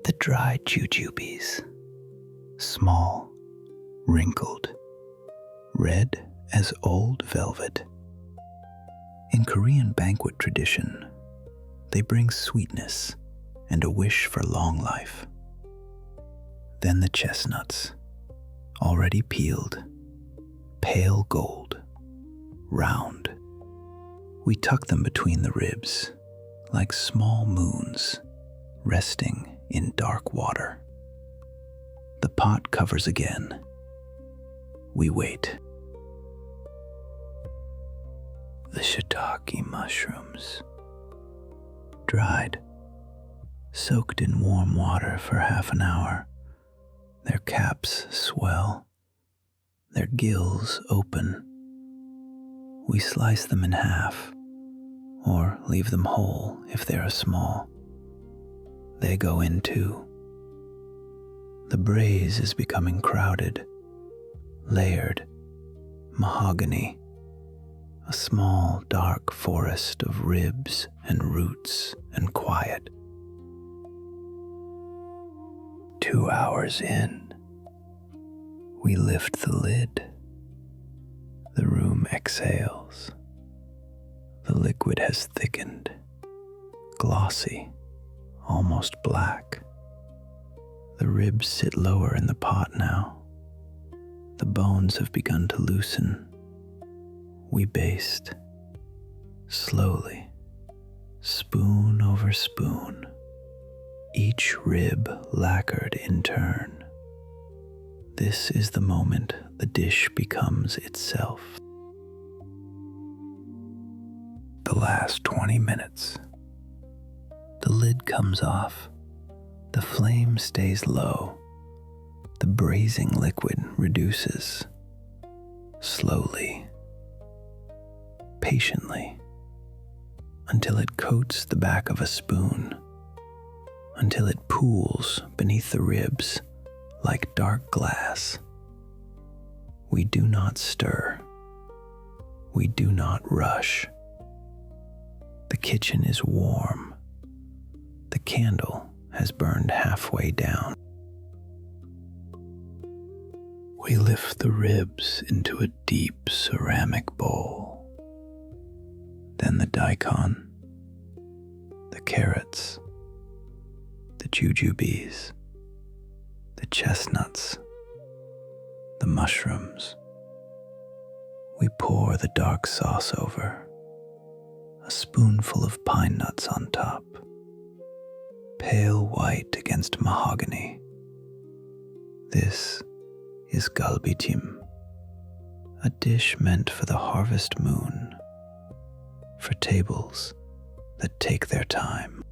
The dried jujubes, small, wrinkled, red as old velvet. In Korean banquet tradition, they bring sweetness and a wish for long life. Then the chestnuts, already peeled, pale gold, round. We tuck them between the ribs like small moons resting in dark water. The pot covers again. We wait. The shiitake mushrooms, dried, soaked in warm water for half an hour. Their caps swell, their gills open. We slice them in half, or leave them whole if they are small. They go in too. The braise is becoming crowded, layered, mahogany, a small dark forest of ribs and roots and quiet. 2 hours in, we lift the lid. The room exhales. The liquid has thickened, glossy, almost black. The ribs sit lower in the pot now. The bones have begun to loosen. We baste, slowly, spoon over spoon, each rib lacquered in turn. This is the moment the dish becomes itself. The last 20 minutes. The lid comes off. The flame stays low. The braising liquid reduces. Slowly, patiently, until it coats the back of a spoon, until it pools beneath the ribs like dark glass. We do not stir. We do not rush. The kitchen is warm. The candle has burned halfway down. We lift the ribs into a deep ceramic bowl. Then the daikon, the carrots, the jujubes, the chestnuts, the mushrooms. We pour the dark sauce over, a spoonful of pine nuts on top, pale white against mahogany. This is Galbi-Jjim, a dish meant for the harvest moon, for tables that take their time.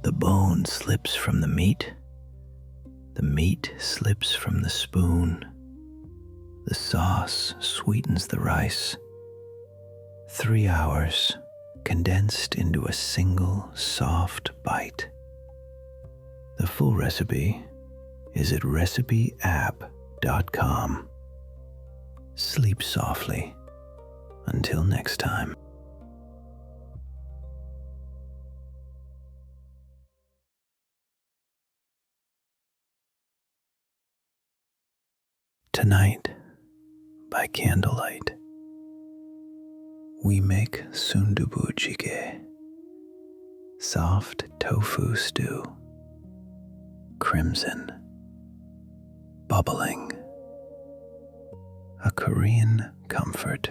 The bone slips from the meat slips from the spoon, the sauce sweetens the rice. 3 hours condensed into a single soft bite. The full recipe is at recipyapp.com. Sleep softly. Until next time. Tonight, by candlelight, we make Sundubu Jjigae, soft tofu stew, crimson, bubbling, a Korean comfort.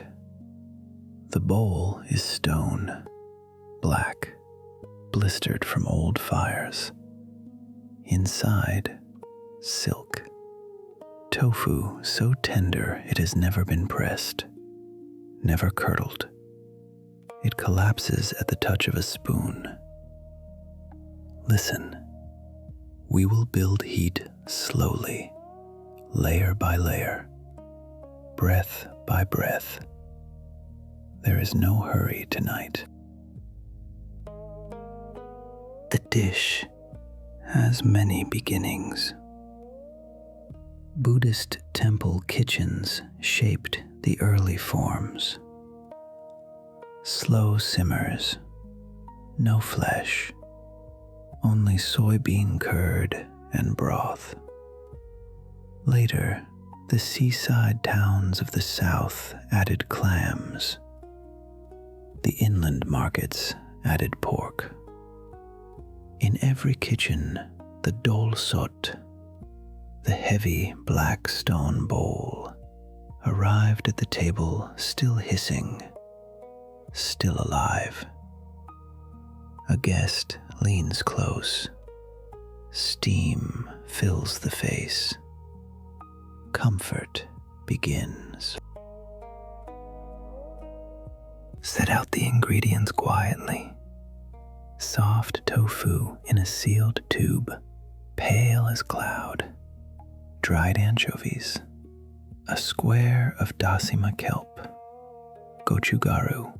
The bowl is stone, black, blistered from old fires. Inside, silk. Tofu so tender it has never been pressed, never curdled. It collapses at the touch of a spoon. Listen, we will build heat slowly, layer by layer, breath by breath. There is no hurry tonight. The dish has many beginnings. Buddhist temple kitchens shaped the early forms. Slow simmers, no flesh, only soybean curd and broth. Later, the seaside towns of the south added clams. The inland markets added pork. In every kitchen, the dol sot, The heavy black stone bowl arrived at the table, still hissing, still alive. A guest leans close. Steam fills the face. Comfort begins. Set out the ingredients quietly. Soft tofu in a sealed tube, pale as cloud. Dried anchovies. A square of dasima kelp. Gochugaru,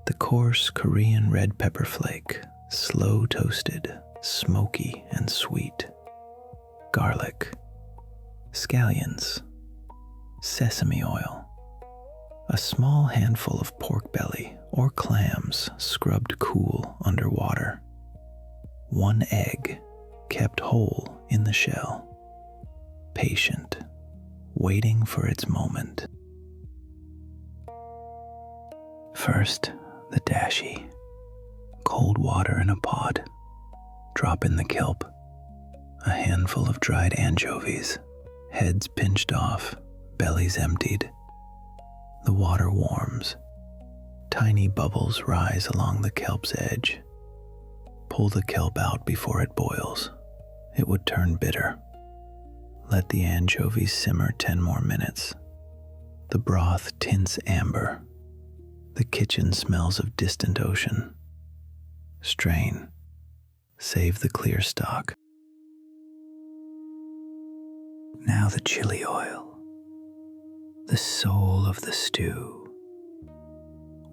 the coarse Korean red pepper flake, slow toasted, smoky and sweet. Garlic. Scallions. Sesame oil. A small handful of pork belly or clams scrubbed cool under water. 1 egg kept whole in the shell. Patient, waiting for its moment. First, the dashi. Cold water in a pot. Drop in the kelp. A handful of dried anchovies, heads pinched off, bellies emptied. The water warms. Tiny bubbles rise along the kelp's edge. Pull the kelp out before it boils. It would turn bitter. Let the anchovies simmer 10 more minutes. The broth tints amber. The kitchen smells of distant ocean. Strain. Save the clear stock. Now the chili oil, the soul of the stew.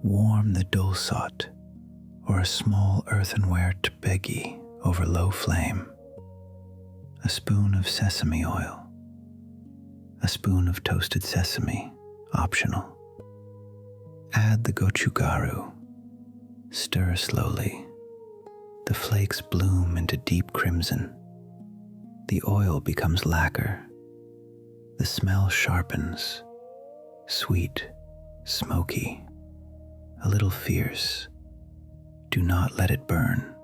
Warm the dulsot, or a small earthenware tteokbokki over low flame. A spoon of sesame oil. A spoon of toasted sesame, optional. Add the gochugaru. Stir slowly. The flakes bloom into deep crimson. The oil becomes lacquer. The smell sharpens. Sweet, smoky, a little fierce. Do not let it burn.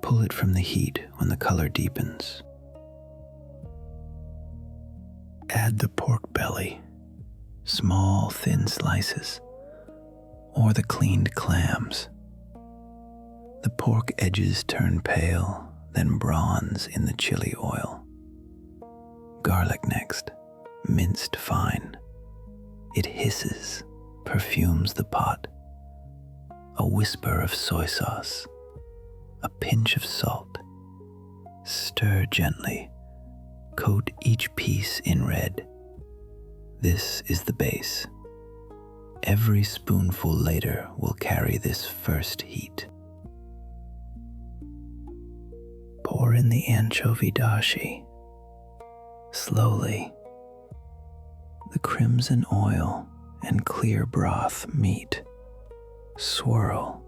Pull it from the heat when the color deepens. Add the pork belly, small thin slices, or the cleaned clams. The pork edges turn pale, then bronze in the chili oil. Garlic next, minced fine. It hisses, perfumes the pot. A whisper of soy sauce, a pinch of salt. Stir gently, coat each piece in red. This is the base. Every spoonful later will carry this first heat. Pour in the anchovy dashi. Slowly, the crimson oil and clear broth meet. Swirl.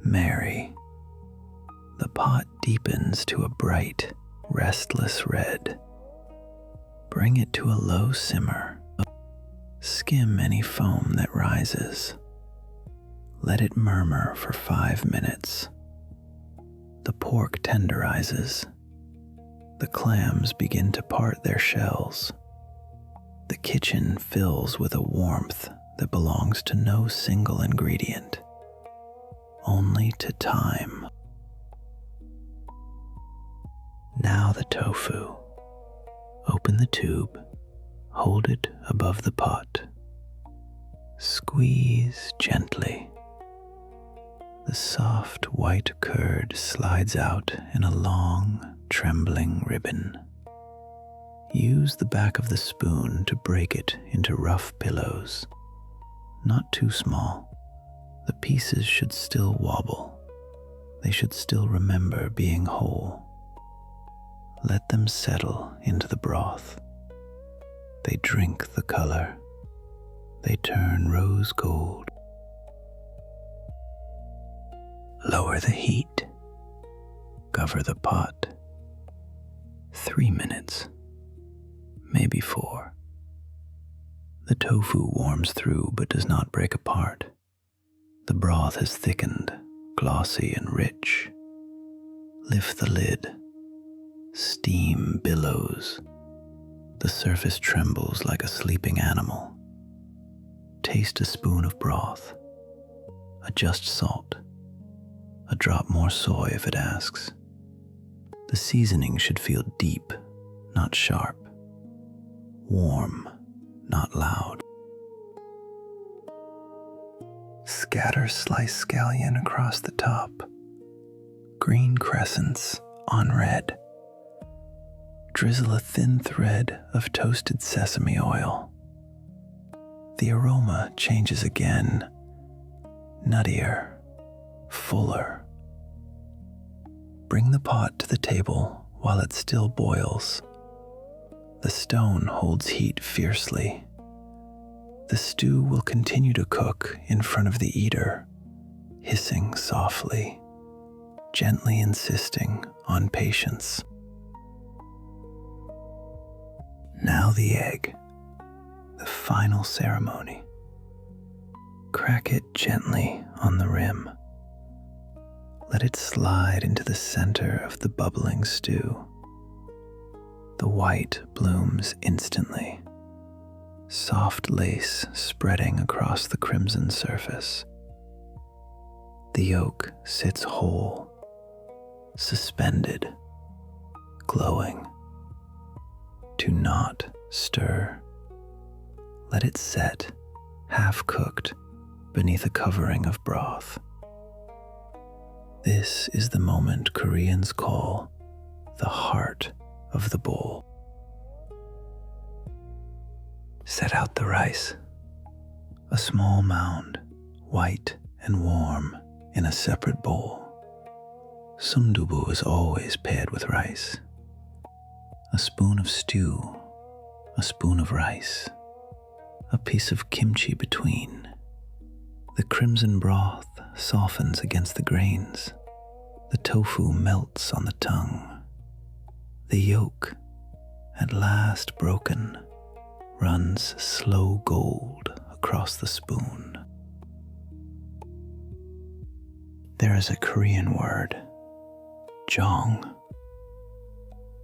Marry. The pot deepens to a bright, restless red. Bring it to a low simmer. Skim any foam that rises. Let it murmur for 5 minutes. The pork tenderizes. The clams begin to part their shells. The kitchen fills with a warmth that belongs to no single ingredient, only to time. Now the tofu. Open the tube, hold it above the pot. Squeeze gently. The soft white curd slides out in a long, trembling ribbon. Use the back of the spoon to break it into rough pillows. Not too small. The pieces should still wobble. They should still remember being whole. Let them settle into the broth. They drink the color. They turn rose gold. Lower the heat. Cover the pot. 3 minutes, maybe 4. The tofu warms through but does not break apart. The broth has thickened, glossy and rich. Lift the lid. Steam billows. The surface trembles like a sleeping animal. Taste a spoon of broth. Adjust salt. A drop more soy if it asks. The seasoning should feel deep, not sharp. Warm, not loud. Scatter sliced scallion across the top. Green crescents on red. Drizzle a thin thread of toasted sesame oil. The aroma changes again, nuttier, fuller. Bring the pot to the table while it still boils. The stone holds heat fiercely. The stew will continue to cook in front of the eater, hissing softly, gently insisting on patience. Now the egg, the final ceremony. Crack it gently on the rim. Let it slide into the center of the bubbling stew. The white blooms instantly, soft lace spreading across the crimson surface. The yolk sits whole, suspended, glowing. Do not stir. Let it set, half-cooked, beneath a covering of broth. This is the moment Koreans call the heart of the bowl. Set out the rice, a small mound, white and warm, in a separate bowl. Sundubu is always paired with rice. A spoon of stew, a spoon of rice, a piece of kimchi between. The crimson broth softens against the grains. The tofu melts on the tongue. The yolk, at last broken, runs slow gold across the spoon. There is a Korean word, jong,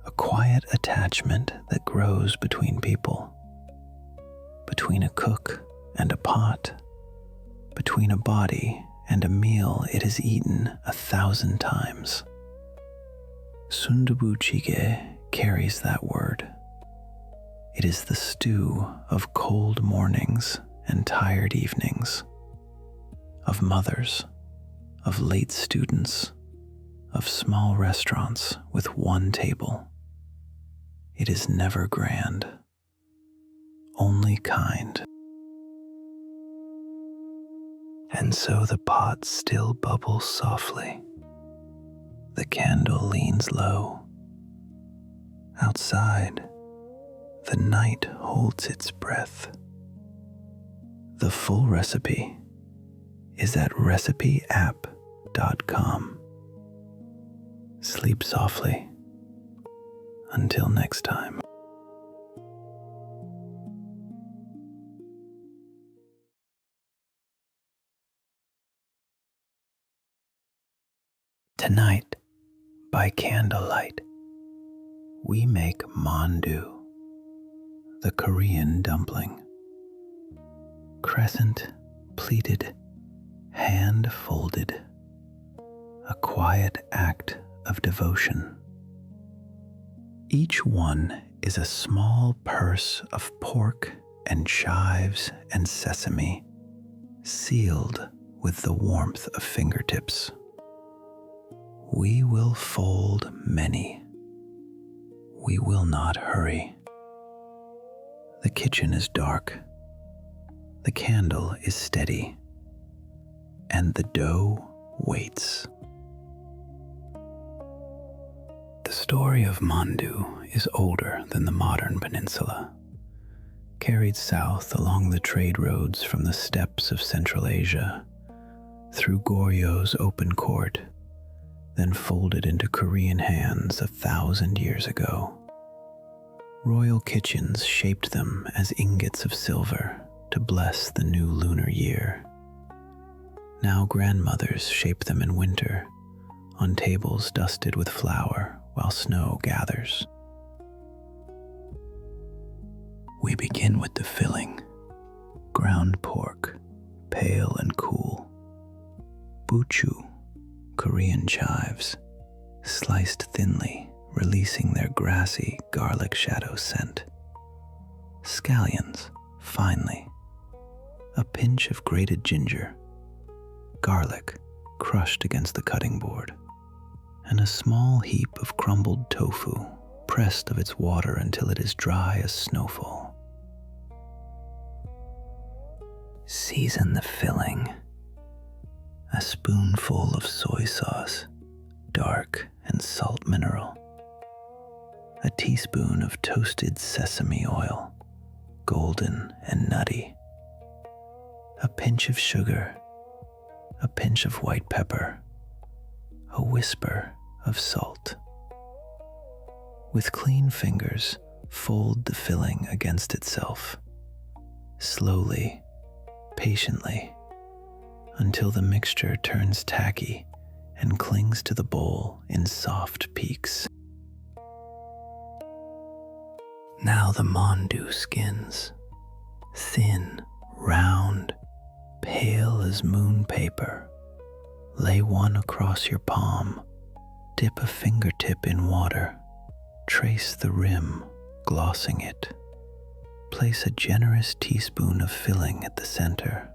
a quiet attachment that grows between people, between a cook and a pot, between a body and a meal it has eaten 1,000 times. Sundubu Jjigae carries that word. It is the stew of cold mornings and tired evenings, of mothers, of late students, of small restaurants with one table. It is never grand, only kind. And so the pot still bubbles softly. The candle leans low. Outside, the night holds its breath. The full recipe is at recipyapp.com. Sleep softly. Until next time. Tonight, by candlelight, we make Mandu, the Korean dumpling. Crescent, pleated, hand folded, a quiet act of devotion. Each one is a small purse of pork and chives and sesame, sealed with the warmth of fingertips. We will fold many. We will not hurry. The kitchen is dark. The candle is steady. And the dough waits. The story of Mandu is older than the modern peninsula, carried south along the trade roads from the steppes of Central Asia, through Goryeo open court, then folded into Korean hands 1,000 years ago. Royal kitchens shaped them as ingots of silver to bless the new lunar year. Now grandmothers shape them in winter, on tables dusted with flour while snow gathers. We begin with the filling: ground pork, pale and cool; buchu, Korean chives, sliced thinly, releasing their grassy garlic shadow scent; scallions, finely; a pinch of grated ginger; garlic, crushed against the cutting board; and a small heap of crumbled tofu, pressed of its water until it is dry as snowfall. Season the filling: a spoonful of soy sauce, dark and salt mineral; a teaspoon of toasted sesame oil, golden and nutty; a pinch of sugar; a pinch of white pepper; a whisper of salt. With clean fingers, fold the filling against itself, slowly, patiently, until the mixture turns tacky and clings to the bowl in soft peaks. Now the mandu skins, thin, round, pale as moon paper. Lay one across your palm, dip a fingertip in water, trace the rim, glossing it. Place a generous teaspoon of filling at the center.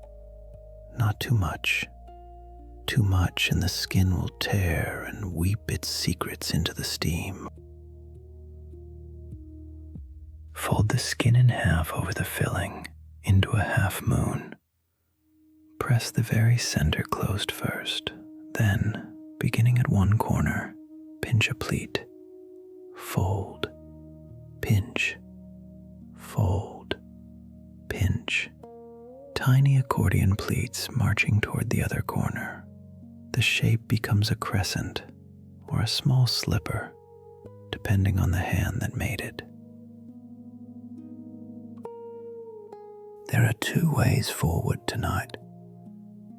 Not too much. Too much and the skin will tear and weep its secrets into the steam. Fold the skin in half over the filling into a half moon. Press the very center closed first. Then, beginning at one corner, pinch a pleat. Fold, pinch, fold, pinch. Tiny accordion pleats marching toward the other corner. The shape becomes a crescent or a small slipper, depending on the hand that made it. There are two ways forward tonight: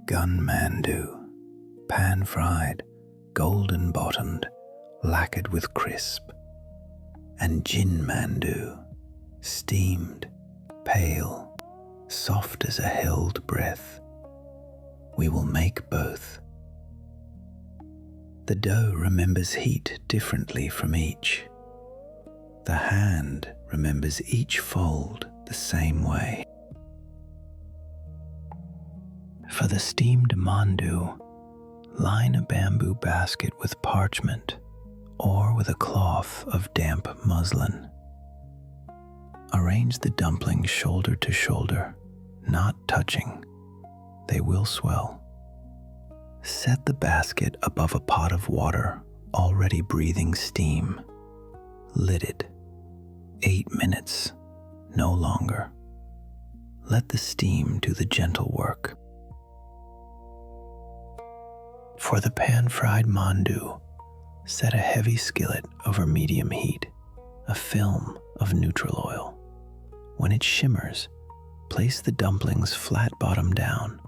gun mandu, pan-fried, golden-bottomed, lacquered with crisp; and jin mandu, steamed, pale, soft as a held breath. We will make both. The dough remembers heat differently from each. The hand remembers each fold the same way. For the steamed mandu, line a bamboo basket with parchment or with a cloth of damp muslin. Arrange the dumplings shoulder to shoulder, not touching. They will swell. Set the basket above a pot of water already breathing steam. Lidded. 8 minutes, no longer. Let the steam do the gentle work. For the pan-fried mandu, set a heavy skillet over medium heat, a film of neutral oil. When it shimmers, place the dumplings flat bottom down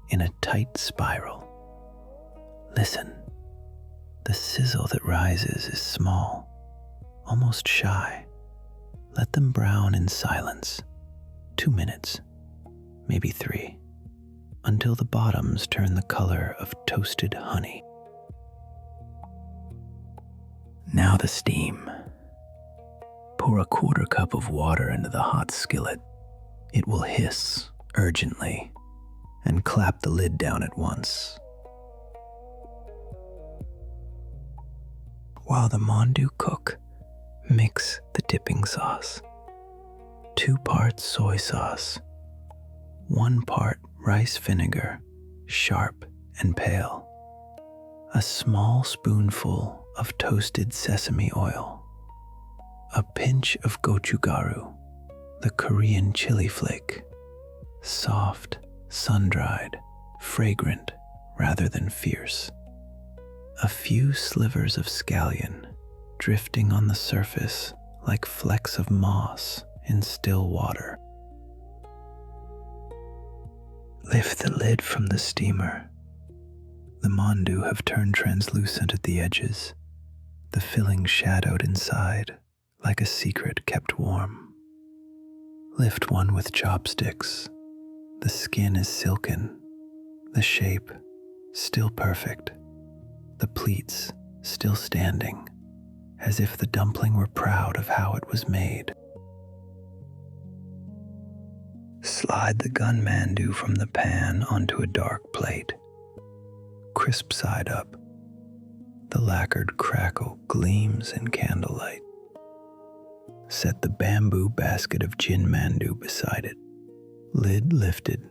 in a tight spiral. Listen. The sizzle that rises is small, almost shy. Let them brown in silence. 2 minutes, maybe 3, until the bottoms turn the color of toasted honey. Now the steam. Pour a 1/4 cup of water into the hot skillet. It will hiss urgently, and clap the lid down at once. While the mandu cook, mix the dipping sauce. 2 parts soy sauce, 1 part rice vinegar, sharp and pale, a small spoonful of toasted sesame oil, a pinch of gochugaru, the Korean chili flake, soft, sun-dried, fragrant rather than fierce, a few slivers of scallion drifting on the surface like flecks of moss in still water. Lift the lid from the steamer. The mandu have turned translucent at the edges. the filling shadowed inside like a secret kept warm. Lift one with chopsticks. The skin is silken, the shape still perfect, the pleats still standing, as if the dumpling were proud of how it was made. Slide the gun mandu from the pan onto a dark plate. Crisp side up, the lacquered crackle gleams in candlelight. Set the bamboo basket of Jin mandu beside it, lid lifted,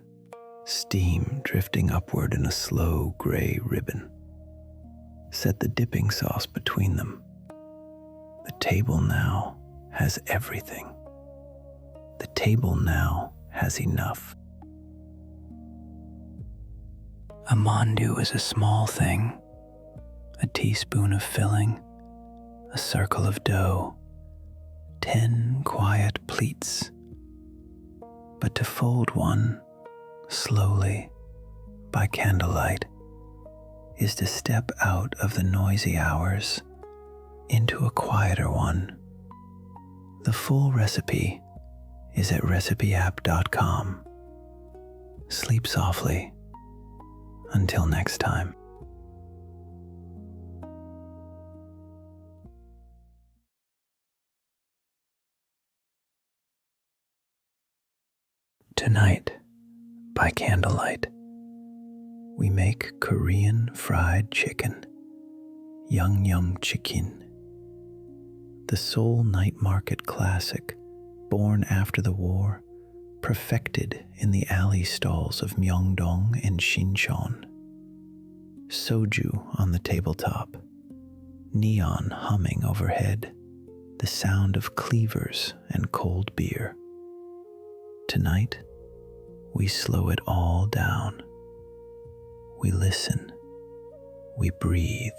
steam drifting upward in a slow gray ribbon. Set the dipping sauce between them. The table now has everything. The table now has enough. A mandu is a small thing, a teaspoon of filling, a circle of dough, 10 quiet pleats. But to fold one, slowly, by candlelight, is to step out of the noisy hours into a quieter one. The full recipe is at recipyapp.com. Sleep softly. Until next time. Tonight, by candlelight, we make Korean fried chicken, yangnyeom chikin. The Seoul night market classic, born after the war, perfected in the alley stalls of Myeongdong and Sinchon. Soju on the tabletop, neon humming overhead, the sound of cleavers and cold beer. Tonight, we slow it all down. We listen. We breathe.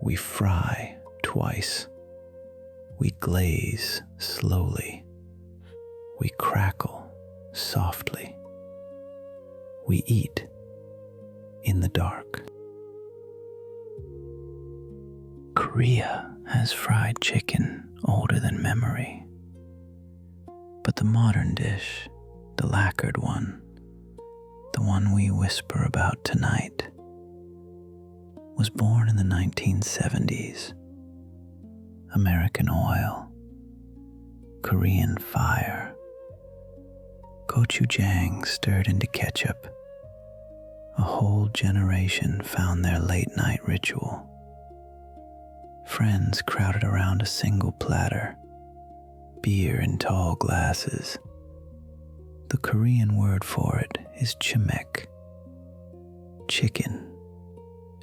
We fry twice. We glaze slowly. We crackle softly. We eat in the dark. Korea has fried chicken older than memory. But the modern dish, the lacquered one, the one we whisper about tonight, was born in the 1970s. American oil, Korean fire, gochujang stirred into ketchup. A whole generation found their late-night ritual. Friends crowded around a single platter, beer in tall glasses. The Korean word for it is chimek, chicken,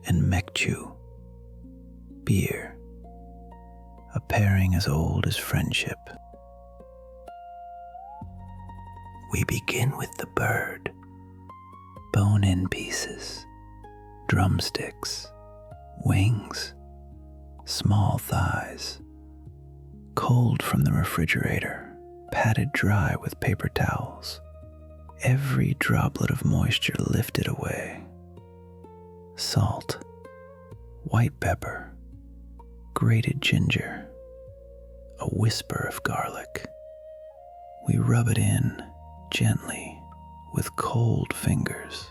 and mekju, beer, a pairing as old as friendship. We begin with the bird, bone-in pieces, drumsticks, wings, small thighs, cold from the refrigerator, patted dry with paper towels, every droplet of moisture lifted away. Salt, white pepper, grated ginger, a whisper of garlic. We rub it in gently with cold fingers.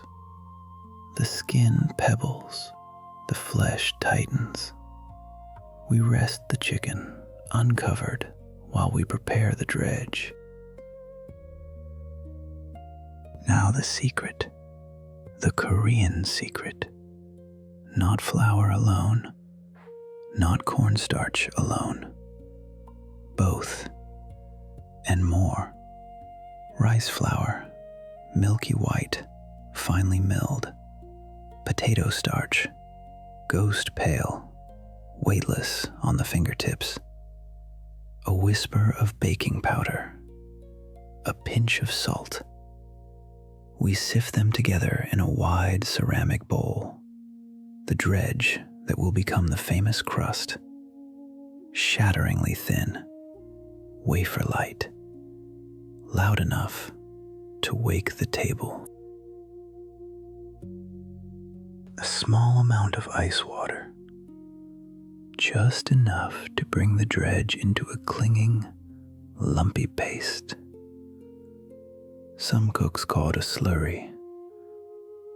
The skin pebbles, the flesh tightens. We rest the chicken uncovered while we prepare the dredge. Now the secret, the Korean secret. Not flour alone, not cornstarch alone. Both and more. Rice flour, milky white, finely milled. Potato starch, ghost pale, weightless on the fingertips. A whisper of baking powder, a pinch of salt. We sift them together in a wide ceramic bowl, the dredge that will become the famous crust, shatteringly thin, wafer light, loud enough to wake the table. A small amount of ice water, just enough to bring the dredge into a clinging, lumpy paste. Some cooks call it a slurry.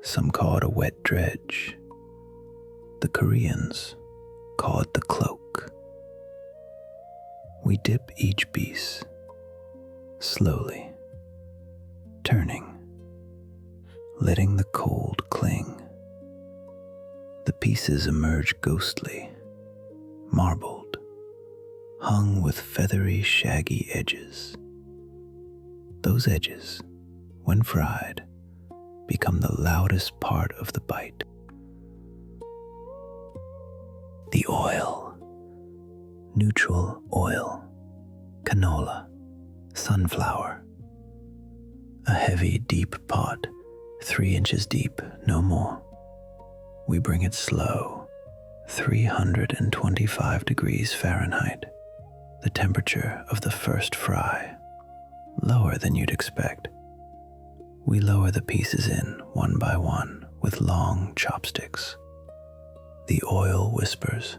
Some call it a wet dredge. The Koreans call it the cloak. We dip each piece, slowly, turning, letting the cold cling. The pieces emerge ghostly, marbled, hung with feathery, shaggy edges. Those edges, when fried, become the loudest part of the bite. The oil, neutral oil, canola, sunflower. A heavy, deep pot, 3 inches deep, no more. We bring it slow, 325 degrees Fahrenheit, the temperature of the first fry, lower than you'd expect. We lower the pieces in one by one with long chopsticks. The oil whispers,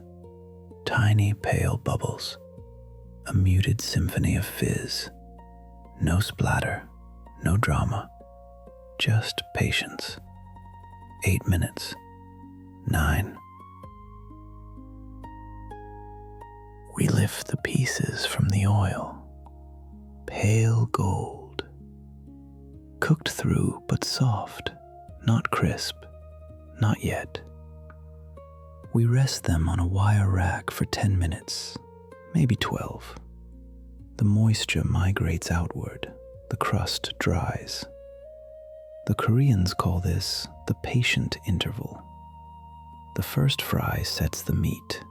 tiny pale bubbles, a muted symphony of fizz. No splatter, no drama, just patience. 8 minutes, 9. We lift the pieces from the oil, pale gold, cooked through but soft, not crisp, not yet. We rest them on a wire rack for 10 minutes, maybe 12. The moisture migrates outward, the crust dries. The Koreans call this the patient interval. The first fry sets the meat.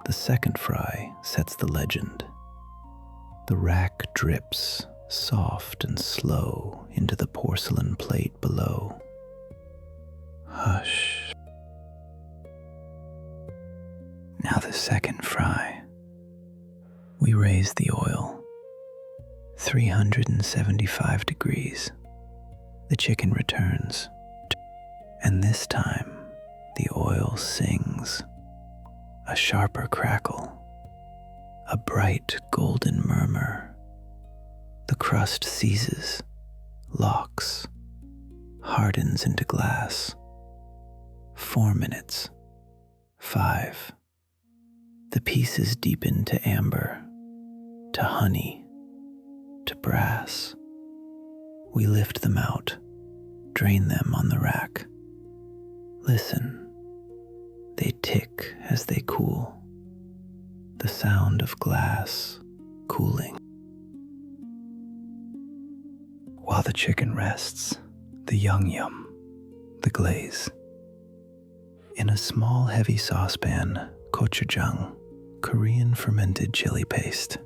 The second fry sets the legend. The rack drips, soft and slow, into the porcelain plate below. Hush. Now the second fry. We raise the oil, 375 degrees. The chicken returns, and this time the oil sings, a sharper crackle, a bright golden murmur. The crust seizes, locks, hardens into glass. 4 minutes, 5. The pieces deepen to amber, to honey, to brass. We lift them out, drain them on the rack. Listen, they tick as they cool, the sound of glass cooling. While the chicken rests, the yangnyeom, the glaze. In a small heavy saucepan, gochujang, Korean fermented chili paste,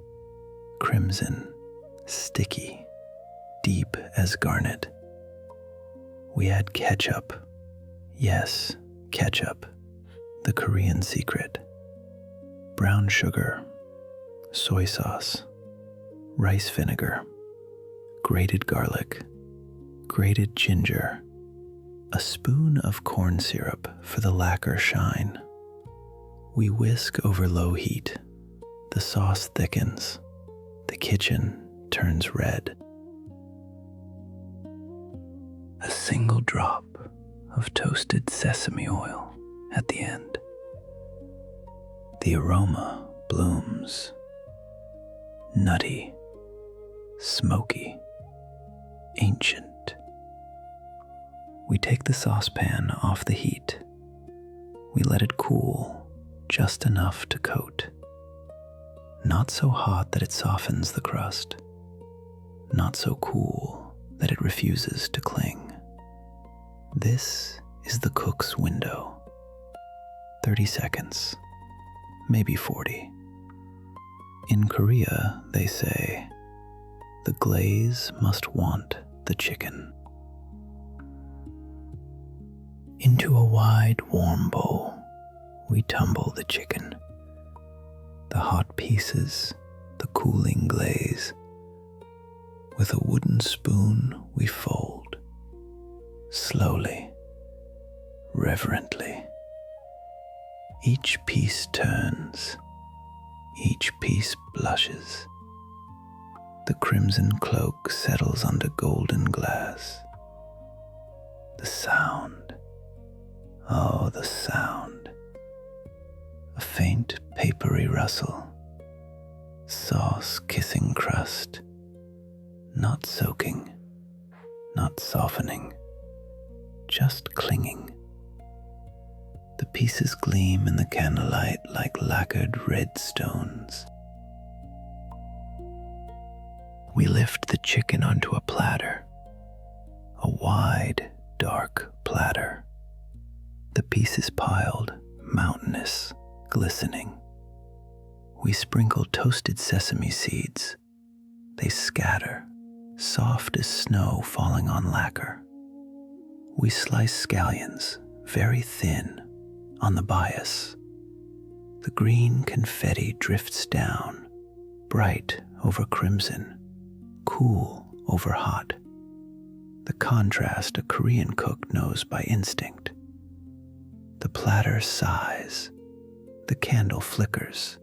crimson, sticky, deep as garnet. We add ketchup. Yes, ketchup, the Korean secret. Brown sugar, soy sauce, rice vinegar, grated garlic, grated ginger, a spoon of corn syrup for the lacquer shine. We whisk over low heat. The sauce thickens. The kitchen turns red. A single drop of toasted sesame oil at the end. The aroma blooms. Nutty, smoky, ancient. We take the saucepan off the heat. We let it cool just enough to coat. Not so hot that it softens the crust. Not so cool that it refuses to cling. This is the cook's window. 30 seconds, maybe 40. In Korea, they say, the glaze must want the chicken. Into a wide, warm bowl, we tumble the chicken. The hot pieces, the cooling glaze. With a wooden spoon, we fold. Slowly, reverently. Each piece turns, each piece blushes. The crimson cloak settles under golden glass. The sound, oh, the sound. A faint papery rustle, sauce kissing crust, not soaking, not softening, just clinging. The pieces gleam in the candlelight like lacquered red stones. We lift the chicken onto a platter, a wide, dark platter. The pieces piled, mountainous, glistening. We sprinkle toasted sesame seeds. They scatter, soft as snow falling on lacquer. We slice scallions, very thin, on the bias. The green confetti drifts down, bright over crimson, cool over hot. The contrast a Korean cook knows by instinct. The platter sighs, the candle flickers,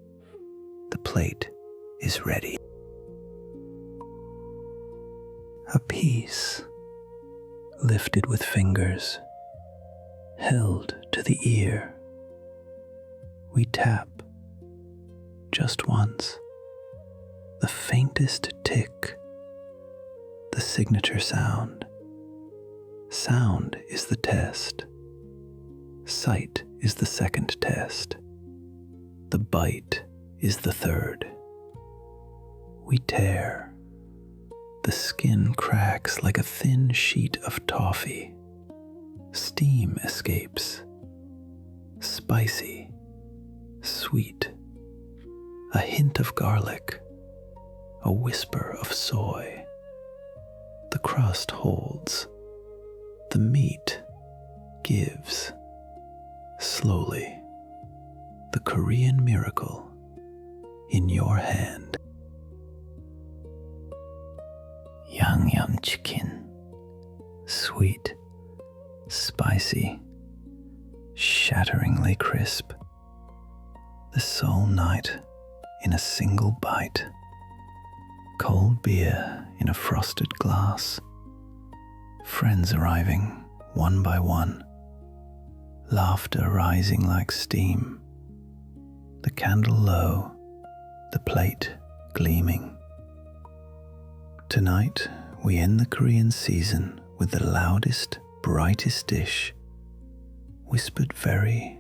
the plate is ready. A piece, lifted with fingers, held to the ear. We tap, just once, the faintest tick, the signature sound. Sound is the test. Sight is the second test. The bite is the third. We tear. The skin cracks like a thin sheet of toffee. Steam escapes. Spicy, sweet, a hint of garlic, a whisper of soy. The crust holds. The meat gives. Slowly, the Korean miracle in your hand. Yangnyeom chicken, sweet, spicy, shatteringly crisp. The Seoul night in a single bite. Cold beer in a frosted glass. Friends arriving one by one. Laughter rising like steam. The candle low, the plate gleaming. Tonight, we end the Korean season with the loudest, brightest dish, whispered very,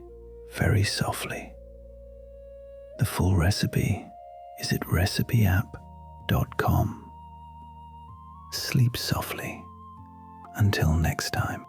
very softly. The full recipe is at recipyapp.com. Sleep softly. Until next time.